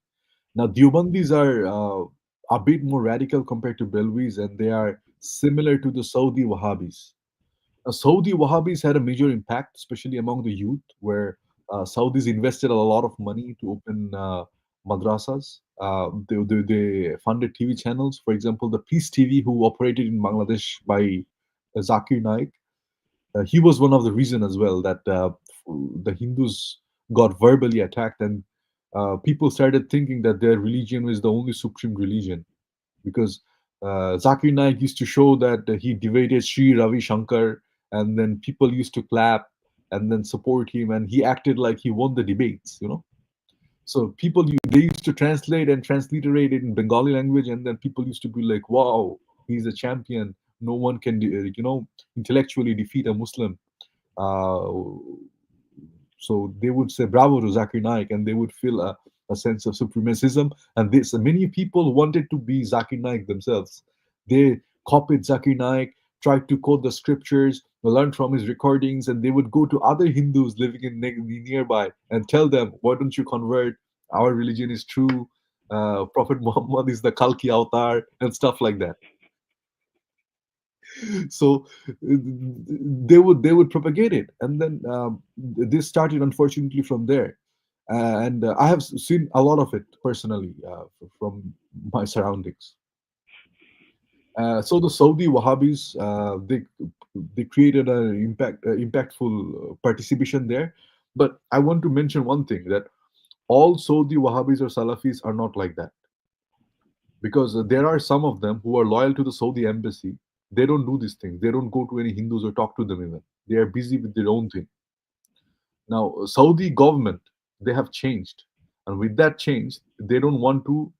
Now, Diobandis are a bit more radical compared to Belvis, and they are similar to the Saudi Wahhabis. Saudi Wahhabis had a major impact, especially among the youth, where Saudis invested a lot of money to open madrasas. They funded TV channels. For example, the Peace TV, who operated in Bangladesh by Zakir Naik, he was one of the reason as well that the Hindus got verbally attacked, and people started thinking that their religion was the only supreme religion, because Zakir Naik used to show that he debated Sri Ravi Shankar, and then people used to clap and then support him, and he acted like he won the debates, you know. So they used to translate and transliterate it in Bengali language, and then people used to be like, "Wow, he's a champion. No one can, intellectually defeat a Muslim." Uh, so they would say bravo to Zakir Naik, and they would feel a sense of supremacism. And this many people wanted to be Zakir Naik themselves. They copied Zakir Naik, tried to quote the scriptures, learned from his recordings, and they would go to other Hindus living in nearby and tell them, "Why don't you convert? Our religion is true. Prophet Muhammad is the Kalki avatar," and stuff like that. So they would propagate it, and then this started, unfortunately, from there. And I have seen a lot of it personally from my surroundings. So the Saudi Wahhabis, they created an impactful participation there. But I want to mention one thing, that all Saudi Wahhabis or Salafis are not like that, because there are some of them who are loyal to the Saudi embassy. They don't do these things. They don't go to any Hindus or talk to them even. They are busy with their own thing. Now, Saudi government, they have changed, and with that change, they don't want to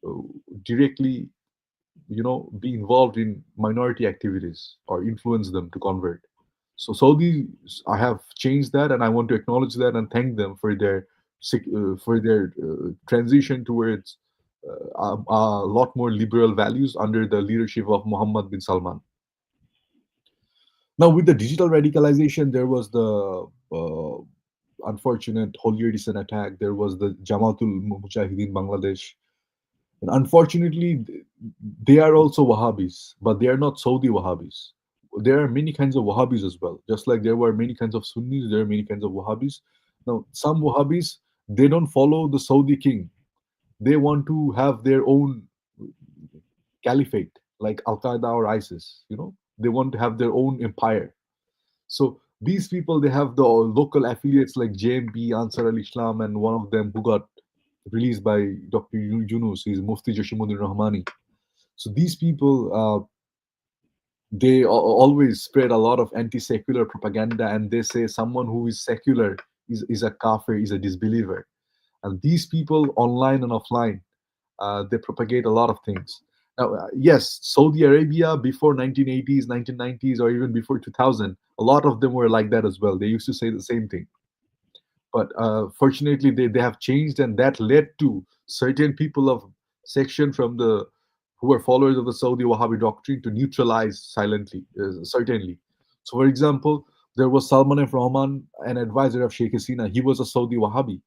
uh, directly, be involved in minority activities or influence them to convert. So Saudis, I have changed that, and I want to acknowledge that and thank them for their for their transition towards a lot more liberal values under the leadership of Muhammad bin Salman. Now, with the digital radicalization, there was the unfortunate Holy Edison attack. There was the Jamaatul Mujahideen Bangladesh. And unfortunately, they are also Wahhabis, but they are not Saudi Wahhabis. There are many kinds of Wahhabis as well. Just like there were many kinds of Sunnis, there are many kinds of Wahhabis. Now, some Wahhabis, they don't follow the Saudi king. They want to have their own caliphate, like Al Qaeda or ISIS. They want to have their own empire. So these people, they have the local affiliates like JMP, Ansar al Islam, and one of them who got released by Dr. Yunus is Mufti Jashimuddin Rahmani. So these people, they always spread a lot of anti-secular propaganda, and they say someone who is secular is a kafir, is a disbeliever. And these people, online and offline, they propagate a lot of things. Now, yes, Saudi Arabia before 1980s, 1990s, or even before 2000, a lot of them were like that as well. They used to say the same thing. But fortunately, they have changed, and that led to certain people of section from the who were followers of the Saudi Wahhabi doctrine to neutralize silently, certainly. So, for example, there was Salman F. Rahman, an advisor of Sheikh Hasina. He was a Saudi Wahhabi,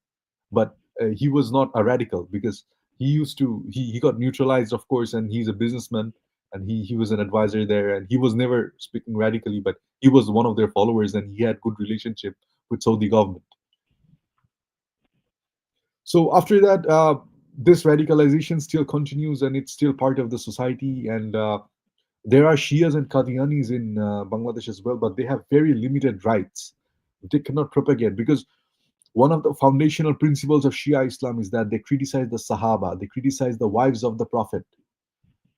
but he was not a radical because he got neutralized, of course, and he's a businessman, and he was an advisor there, and he was never speaking radically, but he was one of their followers, and he had good relationship with Saudi government. So after that, this radicalization still continues, and it's still part of the society. And there are Shias and Qadianis in Bangladesh as well, but they have very limited rights. They cannot propagate because one of the foundational principles of Shia Islam is that they criticize the Sahaba, they criticize the wives of the Prophet.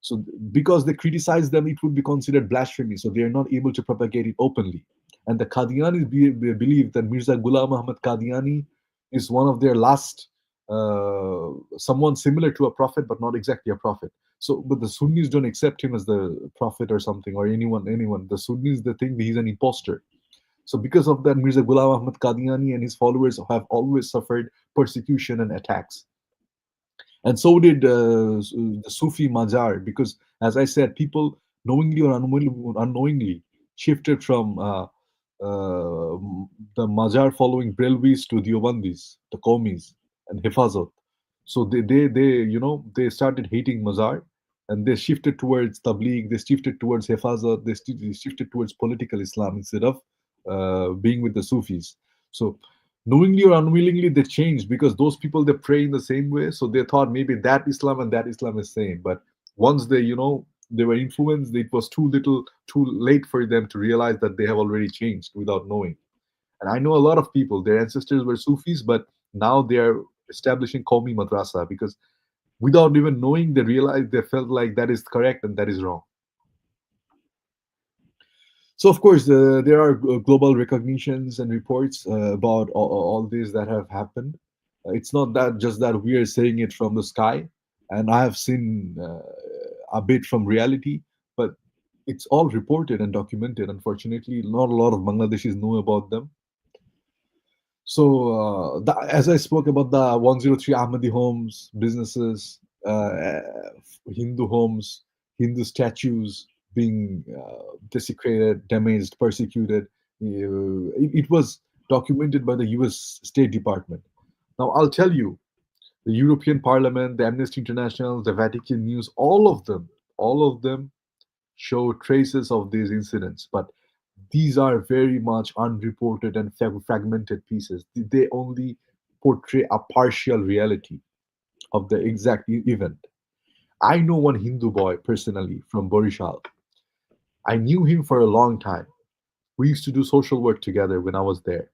So, because they criticize them, it would be considered blasphemy. So, they are not able to propagate it openly. And the Qadianis believe that Mirza Ghulam Ahmad Qadiani is one of their last, someone similar to a prophet, but not exactly a prophet. So, but the Sunnis don't accept him as the prophet or something, or anyone. The Sunnis, they think he's an imposter. So, because of that, Mirza Ghulam Ahmad Qadiani and his followers have always suffered persecution and attacks. And so did the Sufi Mazar, because, as I said, people knowingly or unknowingly shifted from the Mazar following Brelvis to Diobandis, the Qawmis, and Hifazat. So they started hating Mazar, and they shifted towards Tabligh, they shifted towards Hifazat, they shifted towards political Islam instead of being with the Sufis. So knowingly or unwillingly, they changed because those people, they pray in the same way, so they thought maybe that Islam and that Islam is same. But once they were influenced, it was too late for them to realize that they have already changed without knowing. And I know a lot of people, their ancestors were Sufis, but now they are establishing Qawmi Madrasa because without even knowing, they realized, they felt like that is correct and that is wrong. So, of course, there are global recognitions and reports about all these that have happened. It's not that just that we are saying it from the sky, and I have seen a bit from reality, but it's all reported and documented. Unfortunately, not a lot of Bangladeshis know about them. So, as I spoke about the 103 Ahmadi homes, businesses, Hindu homes, Hindu statues being desecrated, damaged, persecuted, it was documented by the US State Department. Now, I'll tell you, the European Parliament, the Amnesty International, the Vatican News, all of them show traces of these incidents, but these are very much unreported and fragmented pieces. They only portray a partial reality of the exact event. I know one Hindu boy personally from Borishal. I knew him for a long time. We used to do social work together when I was there.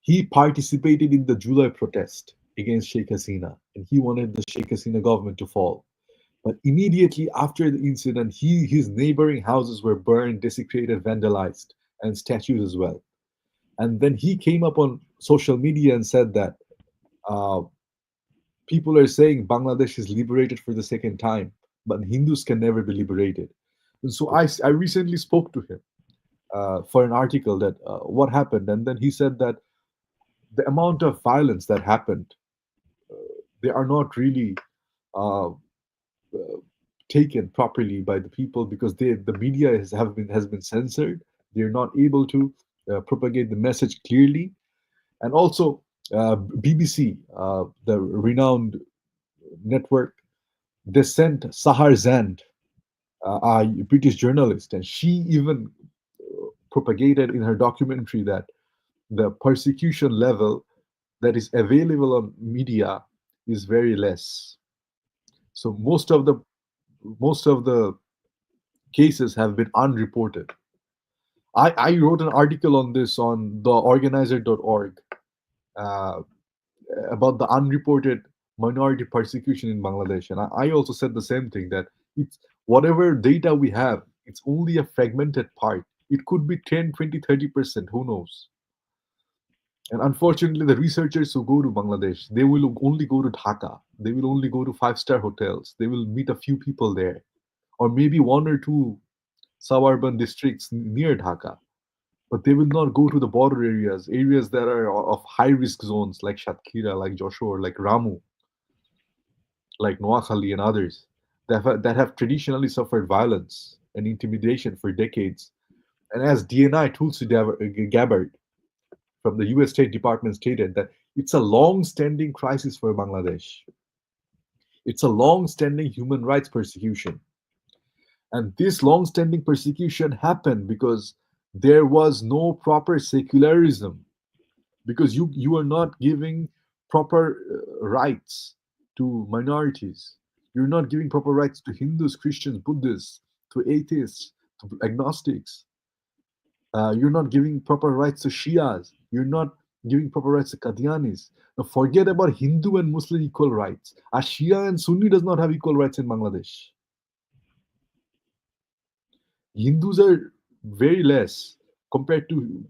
He participated in the July protest against Sheikh Hasina, and he wanted the Sheikh Hasina government to fall. But immediately after the incident, his neighboring houses were burned, desecrated, vandalized, and statues as well. And then he came up on social media and said that uh, people are saying Bangladesh is liberated for the second time, but Hindus can never be liberated. And so I recently spoke to him for an article that what happened, and then he said that the amount of violence that happened, they are not really uh, taken properly by the people because the media has been censored. They're not able to propagate the message clearly, and also BBC, the renowned network, they sent Sahar Zand, a British journalist, and she even propagated in her documentary that the persecution level that is available on media is very less. So most of the cases have been unreported. I wrote an article on this on theorganizer.org, uh, about the unreported minority persecution in Bangladesh. And I also said the same thing, that it's whatever data we have, it's only a fragmented part. It could be 10, 20, 30%, who knows? And unfortunately, the researchers who go to Bangladesh, they will only go to Dhaka. They will only go to five-star hotels. They will meet a few people there, or maybe one or two suburban districts near Dhaka. But they will not go to the border areas that are of high risk zones like Satkira, like Joshua, like Ramu, like Noakhali and others that have traditionally suffered violence and intimidation for decades. And as DNI Tulsi Gabbard from the US State Department stated, that it's a long-standing crisis for Bangladesh. It's a long-standing human rights persecution. And this long-standing persecution happened because there was no proper secularism, because you are not giving proper rights to minorities. You're not giving proper rights to Hindus, Christians, Buddhists, to atheists, to agnostics. You're not giving proper rights to Shias. You're not giving proper rights to Qadianis. Now forget about Hindu and Muslim equal rights. A Shia and Sunni does not have equal rights in Bangladesh. Hindus are very less compared to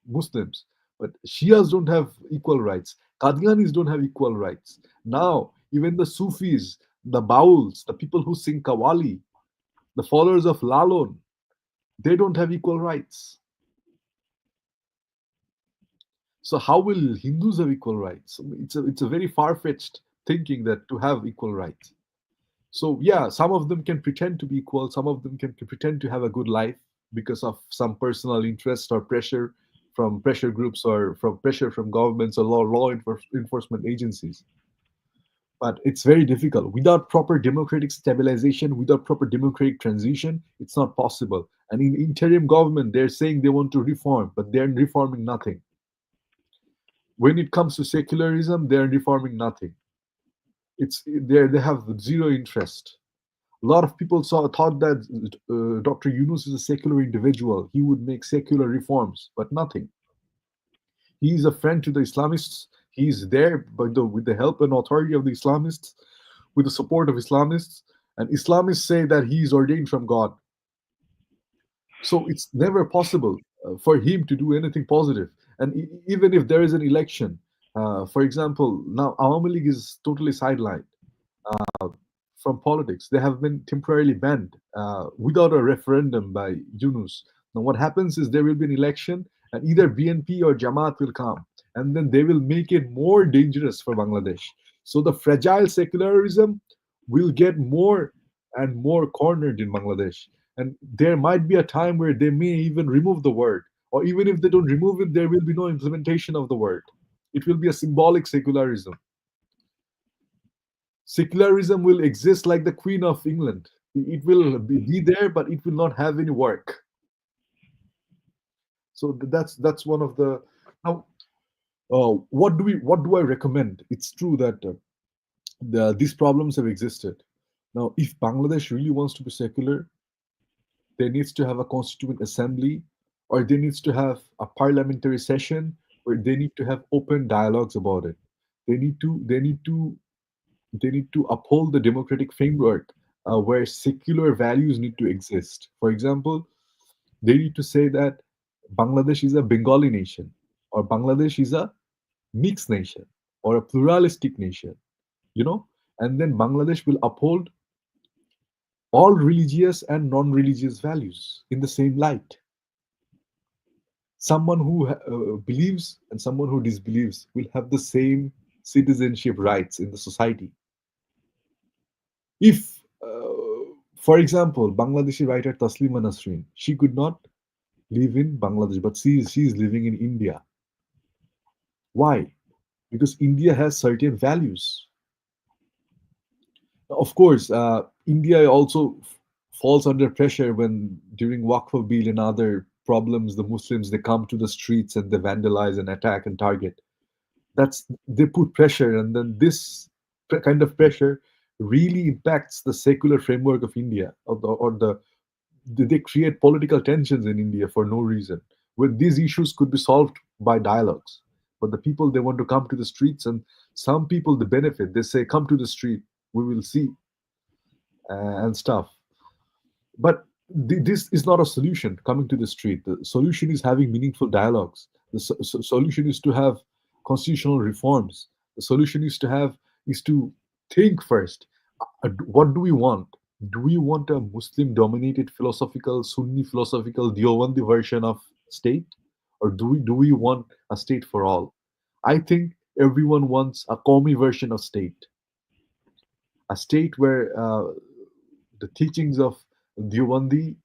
Muslims, but Shias don't have equal rights. Qadianis don't have equal rights. Now, even the Sufis, the Bauls, the people who sing Qawwali, the followers of Lalon, they don't have equal rights. So how will Hindus have equal rights? It's a very far-fetched thinking that to have equal rights. So yeah, some of them can pretend to be equal, some of them can pretend to have a good life because of some personal interest or pressure from pressure groups or from pressure from governments or enforcement agencies. But it's very difficult. Without proper democratic stabilization, without proper democratic transition, it's not possible. And in interim government, they're saying they want to reform, but they're reforming nothing. When it comes to secularism, they're reforming nothing. They have zero interest. A lot of people thought that Dr. Yunus is a secular individual. He would make secular reforms, but nothing. He is a friend to the Islamists. He is there with the help and authority of the Islamists, with the support of Islamists. And Islamists say that he is ordained from God. So it's never possible for him to do anything positive. And even if there is an election, for example, now Awami League is totally sidelined from politics. They have been temporarily banned without a referendum by Yunus. Now, what happens is there will be an election, and either BNP or Jamaat will come, and then they will make it more dangerous for Bangladesh. So the fragile secularism will get more and more cornered in Bangladesh. And there might be a time where they may even remove the word, or even if they don't remove it, there will be no implementation of the word. It will be a symbolic secularism. Secularism will exist like the Queen of England. It will be there, but it will not have any work. So that's one of the now. What do I recommend? It's true that these problems have existed. Now, if Bangladesh really wants to be secular, there needs to have a constituent assembly, or there needs to have a parliamentary session where they need to have open dialogues about it. They need to uphold the democratic framework where secular values need to exist. For example, they need to say that Bangladesh is a Bengali nation, or Bangladesh is a mixed nation, or a pluralistic nation, you know, and then Bangladesh will uphold all religious and non religious values in the same light. Someone who believes and someone who disbelieves will have the same citizenship rights in the society. If, for example, Bangladeshi writer Taslima Nasreen, she could not live in Bangladesh, but she is living in India. Why? Because India has certain values. Of course, India also falls under pressure when during Waqf bill and other problems, the Muslims they come to the streets and they vandalize and attack and target. That's they put pressure, and then this kind of pressure really impacts the secular framework of India, or they create political tensions in India for no reason. When these issues could be solved by dialogues, but the people they want to come to the streets, and some people they benefit. They say, "Come to the street, we will see," and stuff. But this is not a solution. Coming to the street, the solution is having meaningful dialogues. The solution is to have constitutional reforms. The solution is to think first. What do we want? Do we want a Muslim dominated philosophical, Sunni philosophical Deobandi version of state, or do we want a state for all? I think everyone wants a Qawmi version of state, a state where the teachings of Deobandi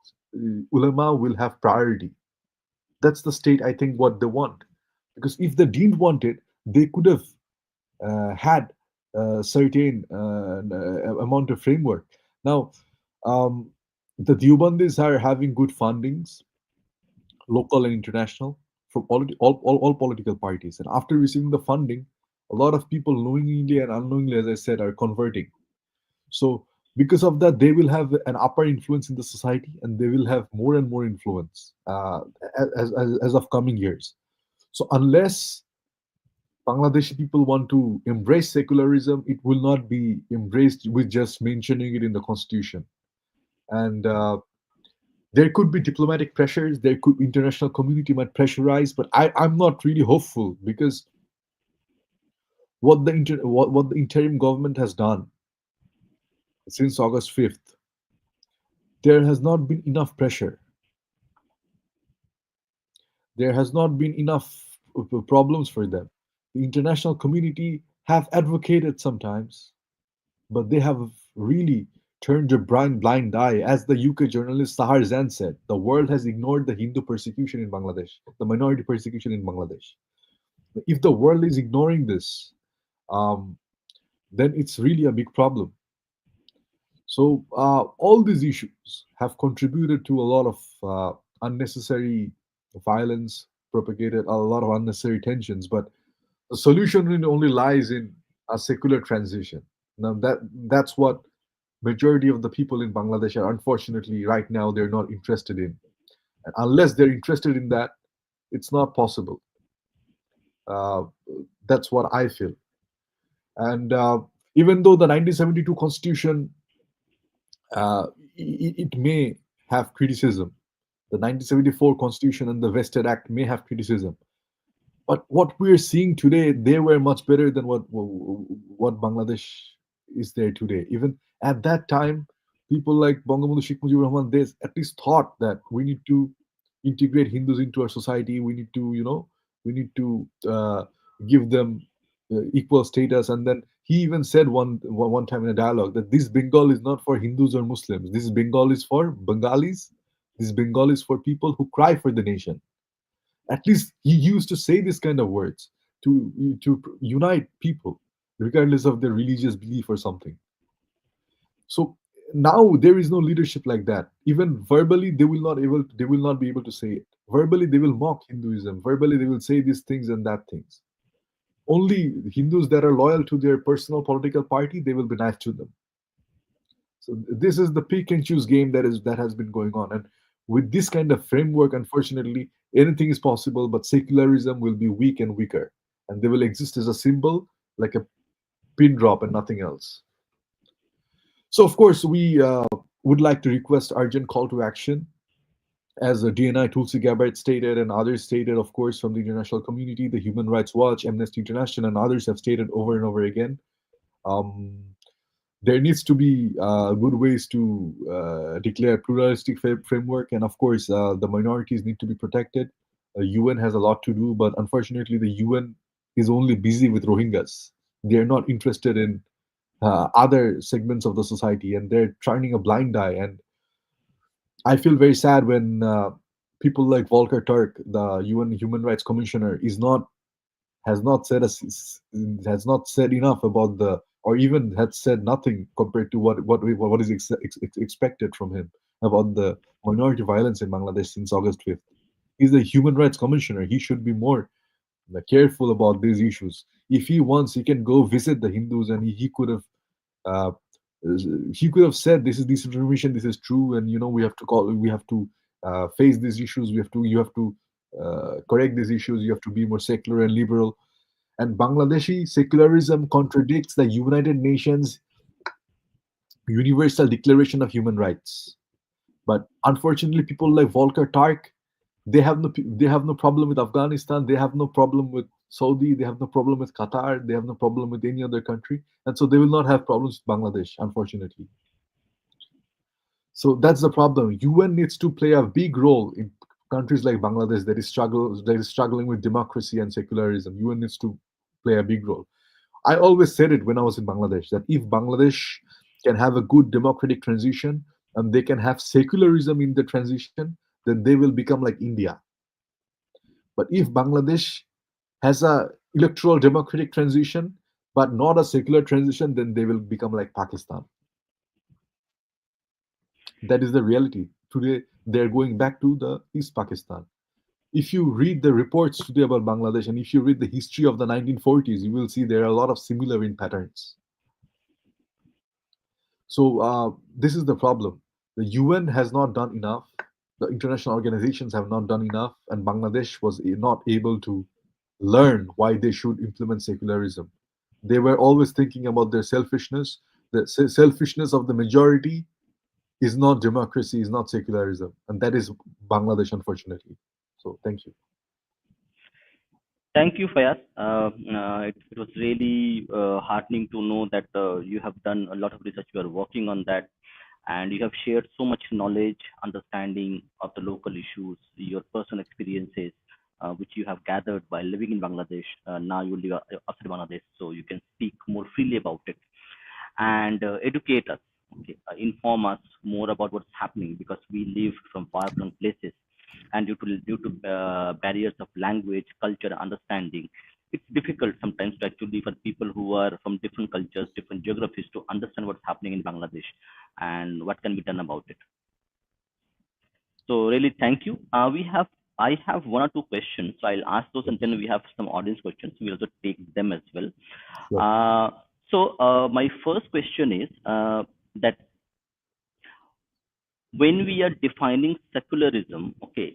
ulama will have priority. That's the state I think what they want. Because if they didn't want it, they could have had a certain amount of framework. Now, um, the Deobandis are having good fundings, local and international, from all political parties. And after receiving the funding, a lot of people knowingly and unknowingly, as I said, are converting. So because of that, they will have an upper influence in the society, and they will have more and more influence as of coming years. So unless Bangladeshi people want to embrace secularism, it will not be embraced with just mentioning it in the constitution. And there could be diplomatic pressures. There could international community might pressurize, but I'm not really hopeful because what the interim government has done since August 5th, there has not been enough pressure. There has not been enough problems for them. The international community have advocated sometimes, but they have really turned a blind eye. As the UK journalist Sahar Zan said, the world has ignored the Hindu persecution in Bangladesh, the minority persecution in Bangladesh. If the world is ignoring this, um, then it's really a big problem. So all these issues have contributed to a lot of unnecessary violence, propagated a lot of unnecessary tensions. But the solution really only lies in a secular transition. Now that's what majority of the people in Bangladesh are unfortunately right now they're not interested in. And unless they're interested in that, it's not possible. Uh, that's what I feel. And even though the 1972 Constitution it may have criticism, the 1974 Constitution and the Vested Act may have criticism, but what we're seeing today, they were much better than what Bangladesh is there today. Even at that time, people like Bangabandhu Sheikh Mujibur Rahman, they at least thought that we need to integrate Hindus into our society. We need to, we need to give them equal status. And then he even said one time in a dialogue that this Bengal is not for Hindus or Muslims. This Bengal is for Bengalis. This Bengal is for people who cry for the nation. At least he used to say this kind of words to unite people regardless of their religious belief or something. So now there is no leadership like that. Even verbally they will not be able to say it. Verbally they will mock Hinduism. Verbally they will say these things and that things. Only Hindus that are loyal to their personal political party, they will be nice to them. So this is the pick and choose game that has been going on. And with this kind of framework, unfortunately, anything is possible, but secularism will be weak and weaker. And they will exist as a symbol, like a pin drop and nothing else. So of course, we would like to request urgent call to action. As the DNI Tulsi Gabbard stated and others stated, of course, from the international community, the Human Rights Watch, Amnesty International, and others have stated over and over again. Um, there needs to be good ways to declare pluralistic framework, and of course the minorities need to be protected. UN has a lot to do, but unfortunately, the UN is only busy with Rohingyas. They are not interested in other segments of the society, and they're turning a blind eye. And I feel very sad when people like Volker Turk, the UN Human Rights Commissioner, is not has not said has not said enough about the, or even had said nothing compared to what is expected from him about the minority violence in Bangladesh since August 5th. He's the human rights commissioner. He should be more careful about these issues. If he wants, he can go visit the Hindus, and uh, he could have said this is disinformation, this is true, and we have to face these issues. You have to correct these issues. You have to be more secular and liberal. And Bangladeshi secularism contradicts the United Nations Universal Declaration of Human Rights. But unfortunately, people like Volker Turk, they have no problem with Afghanistan, they have no problem with Saudi, they have no problem with Qatar, they have no problem with any other country, and so they will not have problems with Bangladesh, unfortunately. So that's the problem. UN needs to play a big role in countries like Bangladesh that is struggling with democracy and secularism. UN needs to play a big role. I always said it when I was in Bangladesh that if Bangladesh can have a good democratic transition and they can have secularism in the transition, then they will become like India. But if Bangladesh has a electoral democratic transition but not a secular transition, then they will become like Pakistan. That is the reality. Today, they're going back to the East Pakistan. If you read the reports today about Bangladesh and if you read the history of the 1940s, you will see there are a lot of similar in patterns. So this is the problem. The UN has not done enough. The international organizations have not done enough, and Bangladesh was not able to learn why they should implement secularism. They were always thinking about their selfishness. The selfishness of the majority is not democracy, is not secularism, and that is Bangladesh, unfortunately. So, thank you. Thank you, Fayaz. It was really heartening to know that you have done a lot of research. You are working on that, and you have shared so much knowledge, understanding of the local issues, your personal experiences, which you have gathered while living in Bangladesh. Now you live outside Bangladesh, so you can speak more freely about it and educate us, okay, inform us more about what's happening because we live from far-flung places, and due to barriers of language, culture, understanding, it's difficult sometimes to actually for people who are from different cultures, different geographies to understand what's happening in Bangladesh and what can be done about it. So really, thank you. I have one or two questions, so I'll ask those, and then we have some audience questions. We'll also take them as well. Sure. My first question is that when we are defining secularism, okay,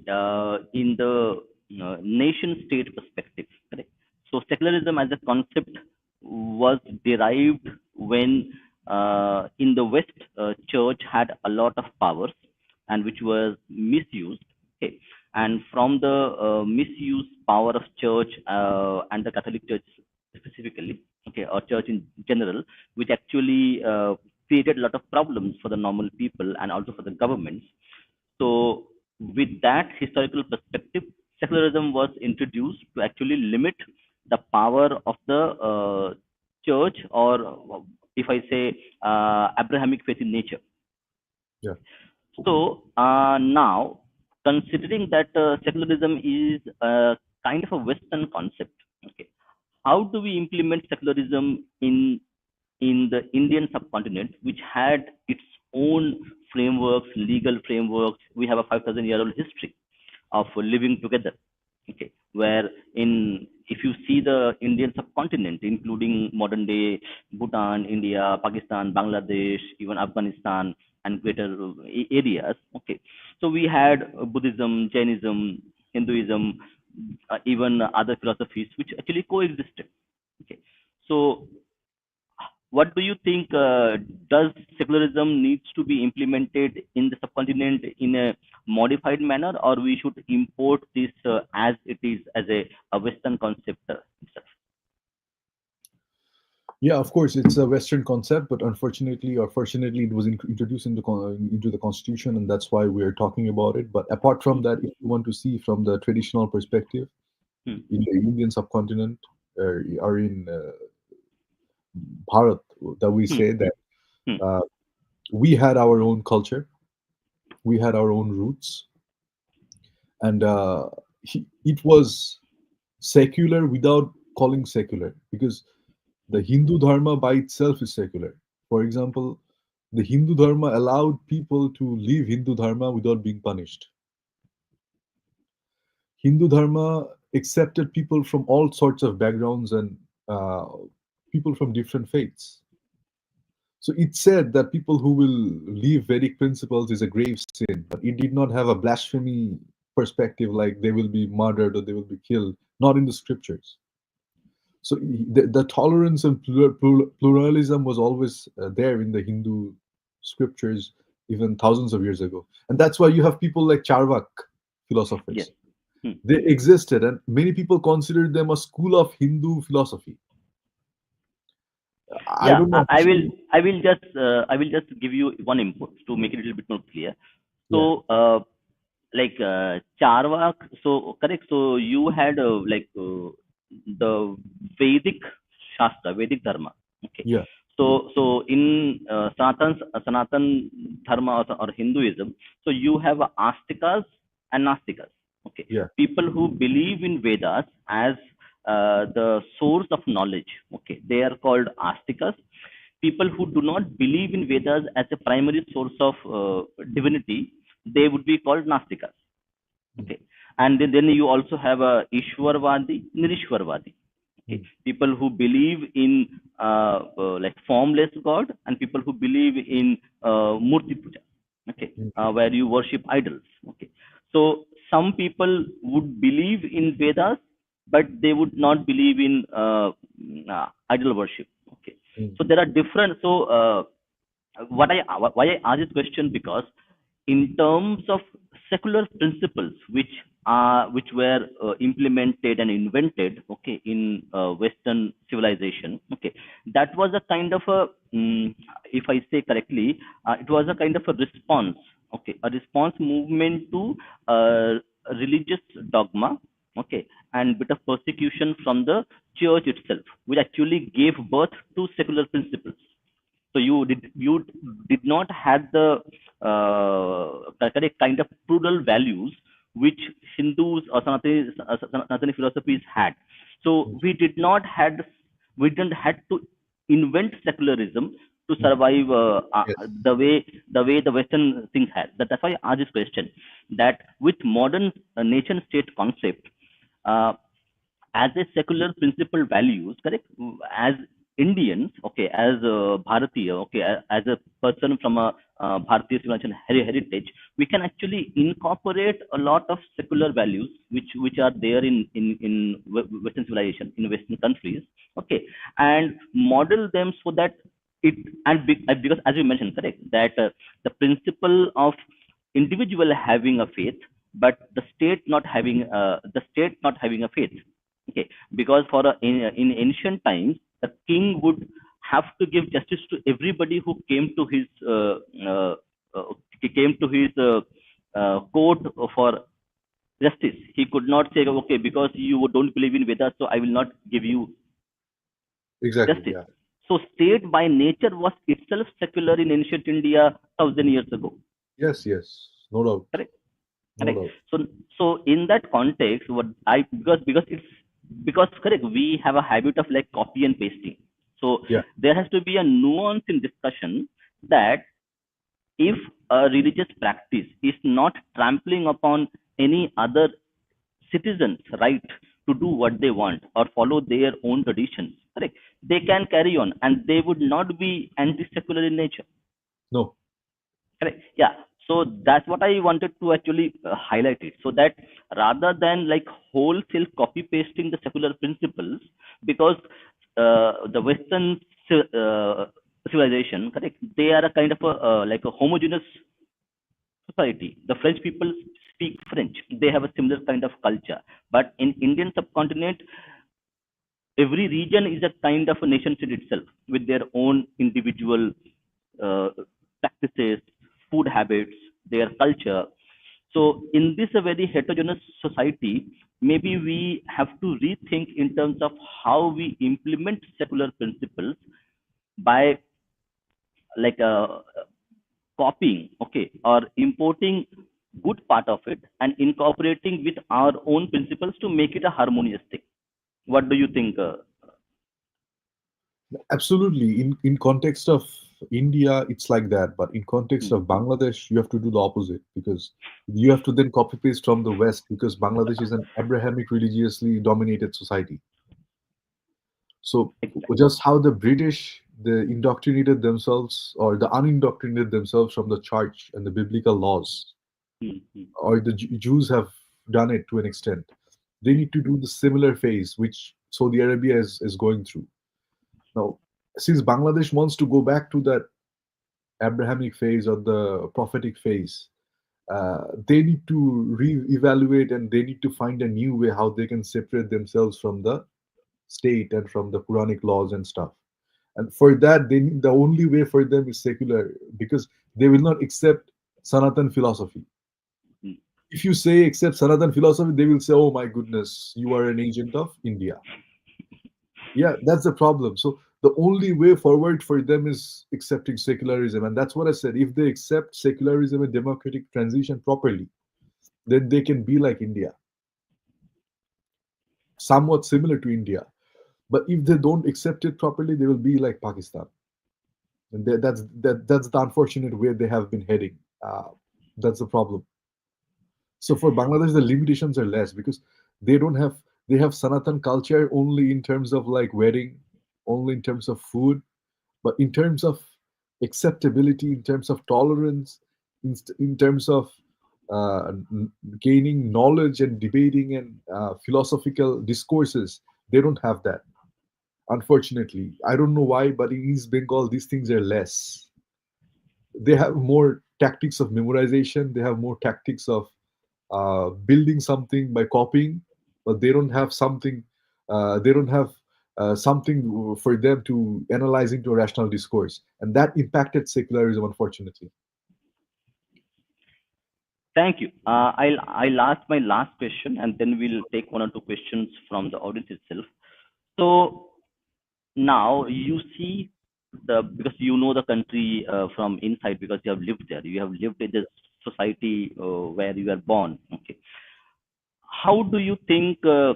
in the nation-state perspective, correct? So secularism as a concept was derived when in the West, church had a lot of powers and which was misused. Okay, and from the misused power of church and the Catholic Church specifically, okay, or church in general, which actually created a lot of problems for the normal people and also for the governments. So, with that historical perspective, secularism was introduced to actually limit the power of the church, or if I say Abrahamic faith in nature. Yeah. So now, considering that secularism is kind of a Western concept, okay, how do we implement secularism in the Indian subcontinent, which had its own frameworks, legal frameworks? We have a 5,000-year-old history of living together. Okay, where in if you see the Indian subcontinent, including modern day Bhutan, India, Pakistan, Bangladesh, even Afghanistan, and greater areas. Okay, so we had Buddhism, Jainism, Hinduism, even other philosophies which actually coexisted. Okay, so what do you think? Does secularism needs to be implemented in the subcontinent in a modified manner, or we should import this as it is as a Western concept itself? Yeah, of course, it's a Western concept, but unfortunately or fortunately, it was introduced into the Constitution, and that's why we're talking about it. But apart from Hmm. that, if you want to see from the traditional perspective, Hmm. in the Indian subcontinent or in Bharat, that we Hmm. say that Hmm. uh, we had our own culture, we had our own roots, and it was secular without calling secular, because the Hindu Dharma by itself is secular. For example, the Hindu Dharma allowed people to live Hindu Dharma without being punished. Hindu Dharma accepted people from all sorts of backgrounds and uh, people from different faiths. So it said that people who will leave Vedic principles is a grave sin, but it did not have a blasphemy perspective like they will be murdered or they will be killed, not in the scriptures. So the tolerance and pluralism was always there in the Hindu scriptures, even thousands of years ago. And that's why you have people like Charvak Yes. philosophers. Hmm. They existed, and many people consider them a school of Hindu philosophy. I Yeah, don't know. I will just give you one input to make it a little bit more clear. Yeah, So, Charvak, so correct. So you had the Vedic Shastra, Vedic Dharma. Okay. yeah, So in Sanatan Dharma or Hinduism, so you have Astikas and Nastikas. Okay. yeah. People who believe in Vedas as the source of knowledge. Okay. They are called Astikas. People who do not believe in Vedas as a primary source of divinity, they would be called Nastikas. Mm, Okay. And then you also have a Ishwarvadi, Nirishwarvadi. Okay. mm, People who believe in like formless God, and people who believe in Murti Puja. Okay. mm, Where you worship idols. Okay. So some people would believe in Vedas, but they would not believe in idol worship. Okay. mm, So there are different. So what I why I ask this question, because in terms of secular principles which were implemented and invented, okay, in Western civilization, okay, that was a kind of a if I say correctly, it was a kind of a response, okay, a response movement to uh, religious dogma, okay, and bit of persecution from the church itself, which actually gave birth to secular principles. So you did not have the correct kind of plural values which Hindus or Sanatani philosophies had. So mm, we didn't had to invent secularism to mm. survive Yes, the way the Western things had. That's why I ask this question, that with modern nation state concept, uh, as a secular principle values, correct? As Indians, okay, as a Bharatiya, okay, as a person from a Bharatiya civilization heritage, we can actually incorporate a lot of secular values which are there in Western civilization, in Western countries, okay, and model them so that it because as you mentioned, correct, that the principle of individual having a faith, but the state not having a faith. Okay, because in ancient times, the king would have to give justice to everybody who uh, uh, came to his court for justice. He could not say, okay, because you don't believe in Vedas, so I will not give you exactly. justice. Yeah. So state by nature was itself secular in ancient India 1,000 years ago. Yes, yes. No doubt. Correct. No Correct. doubt. So in that context, what I because it's because correct, we have a habit of like copy and pasting. So Yeah. there has to be a nuance in discussion, that if a religious practice is not trampling upon any other citizens' right to do what they want or follow their own traditions, correct, they can carry on and they would not be anti-secular in nature. No. Correct. Yeah. So that's what I wanted to actually highlight it. So that rather than like wholesale copy pasting the secular principles, because the Western civilization, correct, they are a kind of a like a homogeneous society. The French people speak French. They have a similar kind of culture. But in Indian subcontinent, every region is a kind of a nation state itself with their own individual uh, practices, food habits, their culture. So, in this a very heterogeneous society, maybe we have to rethink in terms of how we implement secular principles by like copying, okay, or importing good part of it and incorporating with our own principles to make it a harmonious thing. What do you think? Absolutely. In context of India, it's like that. But in context Hmm, of Bangladesh, you have to do the opposite because you have to then copy paste from the West because Bangladesh is an Abrahamic religiously dominated society. So exactly. just how the British they indoctrinated themselves or the unindoctrinated themselves from the church and the biblical laws, Hmm, hmm, or the Jews have done it to an extent. They hmm, need to do the similar phase which Saudi Arabia is going through. Now, since Bangladesh wants to go back to that Abrahamic phase or the prophetic phase, they need to re-evaluate and they need to find a new way how they can separate themselves from the state and from the Quranic laws and stuff. And for that, the only way for them is secular because they will not accept Sanatan philosophy. hmm. If you say accept Sanatan philosophy, they will say, "Oh my goodness, you are an agent of India." Yeah, that's the problem. So the only way forward for them is accepting secularism, and that's what I said. If they accept secularism and democratic transition properly, then they can be like India, somewhat similar to India. But if they don't accept it properly, they will be like Pakistan, and that's the unfortunate way they have been heading. That's the problem. So for Bangladesh, the limitations are less because they don't have they have Sanatan culture only in terms of like wedding, only in terms of food, but in terms of acceptability, in terms of tolerance, in terms of gaining knowledge and debating and philosophical discourses, they don't have that. Unfortunately, I don't know why, but in East Bengal, these things are less. They have more tactics of memorization. They have more tactics of building something by copying, but they don't have something. They don't have something for them to analyze into a rational discourse, and that impacted secularism, unfortunately. Thank you. I'll ask my last question, and then we'll take one or two questions from the audience itself. So now you see the because you know the country from inside because you have lived there. You have lived in the society where you were born. Okay. How do you think uh,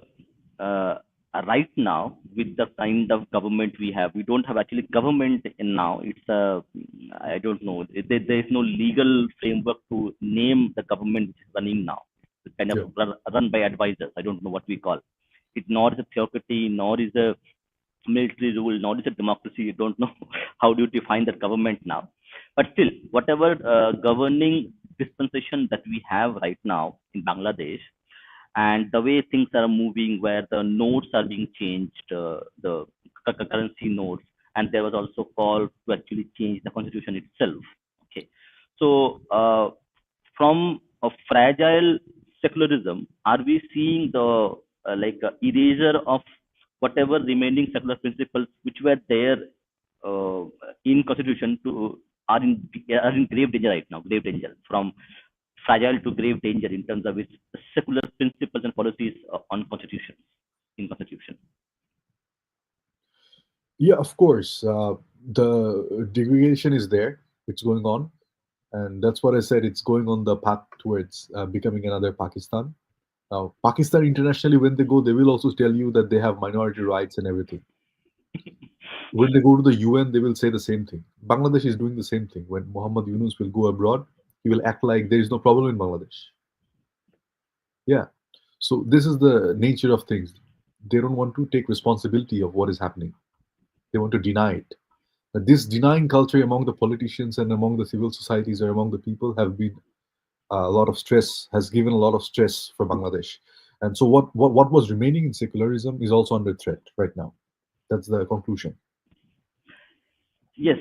right now with the kind of government we have? We don't have actually government in now. It's I don't know. There is no legal framework to name the government which is running now. It's kind of Yeah. run by advisors. I don't know what we call it. Nor is a theocracy, nor is a military rule, nor is a democracy. You don't know how do you define the government now. But still, whatever governing dispensation that we have right now in Bangladesh, and the way things are moving, where the notes are being changed, the currency notes, and there was also call to actually change the constitution itself. Okay, so from a fragile secularism, are we seeing the erasure of whatever remaining secular principles which were there uh, in constitution to are in grave danger right now, grave danger from fragile to grave danger in terms of its secular principles and policies on constitution in constitution. Yeah, of course. The degradation is there. It's going on, and that's what I said. It's going on the path towards becoming another Pakistan. Now, Pakistan internationally, when they go, they will also tell you that they have minority rights and everything. When they go to the UN, they will say the same thing. Bangladesh is doing the same thing. When Muhammad Yunus will go abroad, he will act like there is no problem in Bangladesh. Yeah. So this is the nature of things. They don't want to take responsibility of what is happening. They want to deny it. This denying culture among the politicians and among the civil societies or among the people have been a lot of stress, has given a lot of stress for Bangladesh. And so what was remaining in secularism is also under threat right now. That's the conclusion. Yes.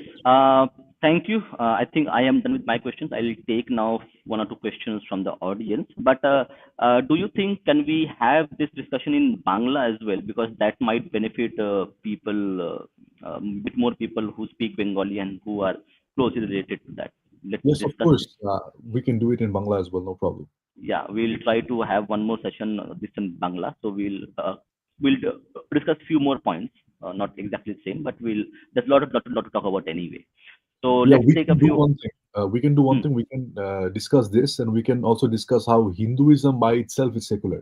Thank you. I think I am done with my questions. I will take now one or two questions from the audience. But do you think can we have this discussion in Bangla as well? Because that might benefit bit more people who speak Bengali and who are closely related to that. Let's Yes, of discuss this. course. We can do it in Bangla as well, no problem. Yeah, we'll try to have one more session this in Bangla. So we'll discuss few more points. Not exactly the same, but there's a lot to talk about anyway. So Yeah, let's we take a can do few. one thing. We can do one Hmm. thing. We can discuss this, and we can also discuss how Hinduism by itself is secular.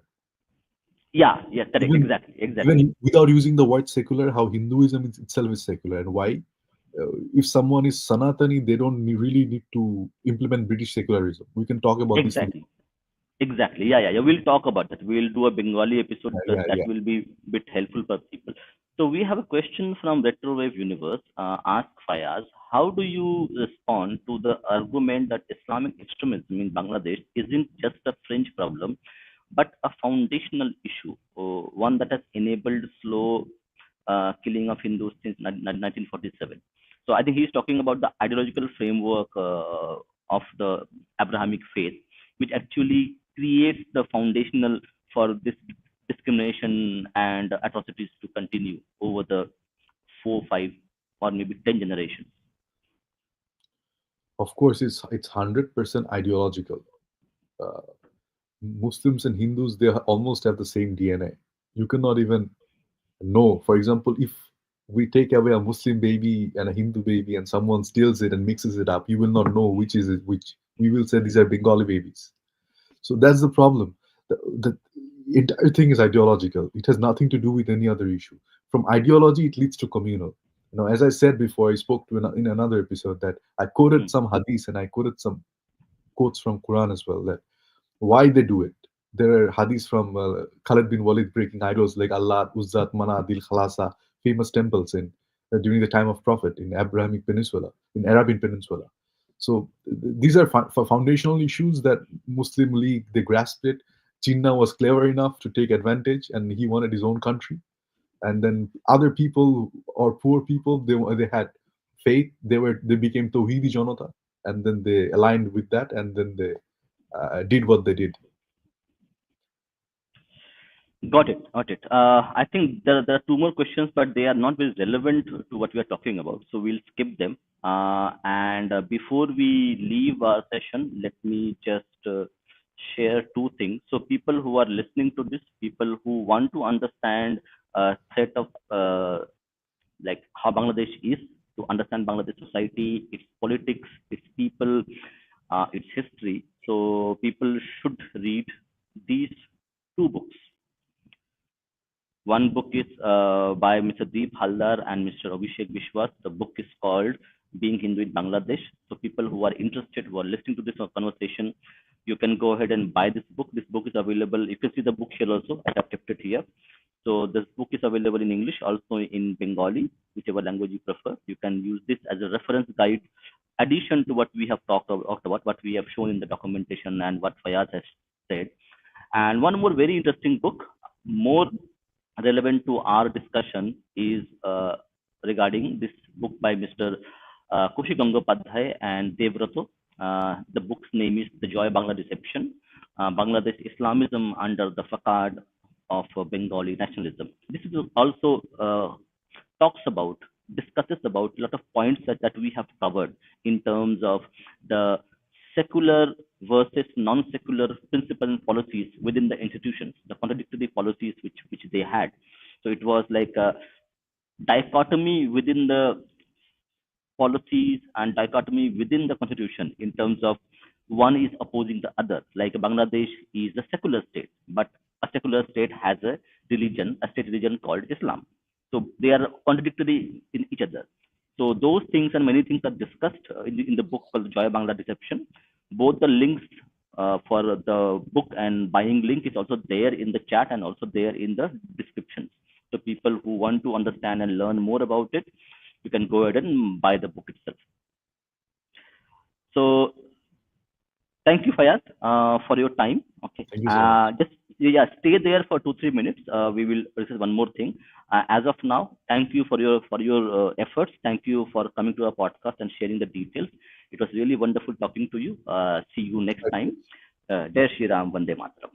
Yeah, yeah, correct. Even Exactly, exactly, even without using the word secular, how Hinduism itself is secular, and why. If someone is Sanatani, they don't really need to implement British secularism. We can talk about this later. exactly, exactly. Yeah, yeah, yeah. We'll talk about that. We'll do a Bengali episode Yeah, that yeah. will be bit helpful for people. So we have a question from Retrowave Universe. Ask Fayaz, how do you respond to the argument that Islamic extremism in Bangladesh isn't just a fringe problem, but a foundational issue, one that has enabled slow killing of Hindus since 1947. So I think he's talking about the ideological framework of the Abrahamic faith, which actually creates the foundational for this discrimination and atrocities to continue over the 4, 5, or maybe 10 generations. Of course, it's 100% ideological. Uh, Muslims and Hindus, they almost have the same DNA. You cannot even know. For example, if we take away a Muslim baby and a Hindu baby and someone steals it and mixes it up, you will not know which is it, which. We will say these are Bengali babies. So that's the problem. The entire thing is ideological. It has nothing to do with any other issue. From ideology, it leads to communal. As I said before, I spoke to in another episode that I quoted Hmm. some hadith and I quoted some quotes from Quran as well. That why they do it. There are hadiths from Khalid bin Walid breaking idols like Allah, Uzzat, Mana, Dil Khalasa, famous temples in during the time of Prophet in Abrahamic Peninsula, in Arabian Peninsula. So these are foundational issues that Muslim League they grasped it. Jinnah was clever enough to take advantage, and he wanted his own country. And then other people or poor people, they had faith. They became Tawhidi Janata, and then they aligned with that, and then they did what they did. Got it. Got it. I think there are two more questions, but they are not very relevant to what we are talking about. So we'll skip them. And before we leave our session, let me just share two things. So people who are listening to this, people who want to understand a set of like how Bangladesh is, to understand Bangladesh society, its politics, its people, its history. So people should read these two books. One book is by Mr. Deep Haldar and Mr. Abhishek Vishwas. The book is called Being Hindu in Bangladesh. So people who are interested, who are listening to this conversation, you can go ahead and buy this book. This book is available. You can see the book here also. I have kept it here. So this book is available in English, also in Bengali, whichever language you prefer. You can use this as a reference guide, addition to what we have talked about, what we have shown in the documentation and what Fayaz has said. And one more very interesting book, more relevant to our discussion, is regarding this book by Mr. Kushi Gangopadhyay and Devrato. The book's name is The Joy Bangla Deception, Bangladesh Islamism under the facade of Bengali nationalism. This is also talks about, discusses about a lot of points that we have covered in terms of the secular versus non-secular principles and policies within the institutions, the contradictory policies which they had. So it was like a dichotomy within the policies and dichotomy within the constitution in terms of one is opposing the other. Like Bangladesh is a secular state, but a secular state has a religion, a state religion called Islam. So they are contradictory in each other. So those things and many things are discussed in the book called Joy Bangla Deception. Both the links for the book and buying link is also there in the chat and also there in the description. So people who want to understand and learn more about it, you can go ahead and buy the book itself. So thank you, Fayaz, for your time. Okay. Thank you so much. Just Yeah, stay there for 2 3 minutes. We will discuss one more thing. As of now, thank you for your efforts. Thank you for coming to our podcast and sharing the details. It was really wonderful talking to you. See you next time. Jai Shri Ram, Vande Mataram.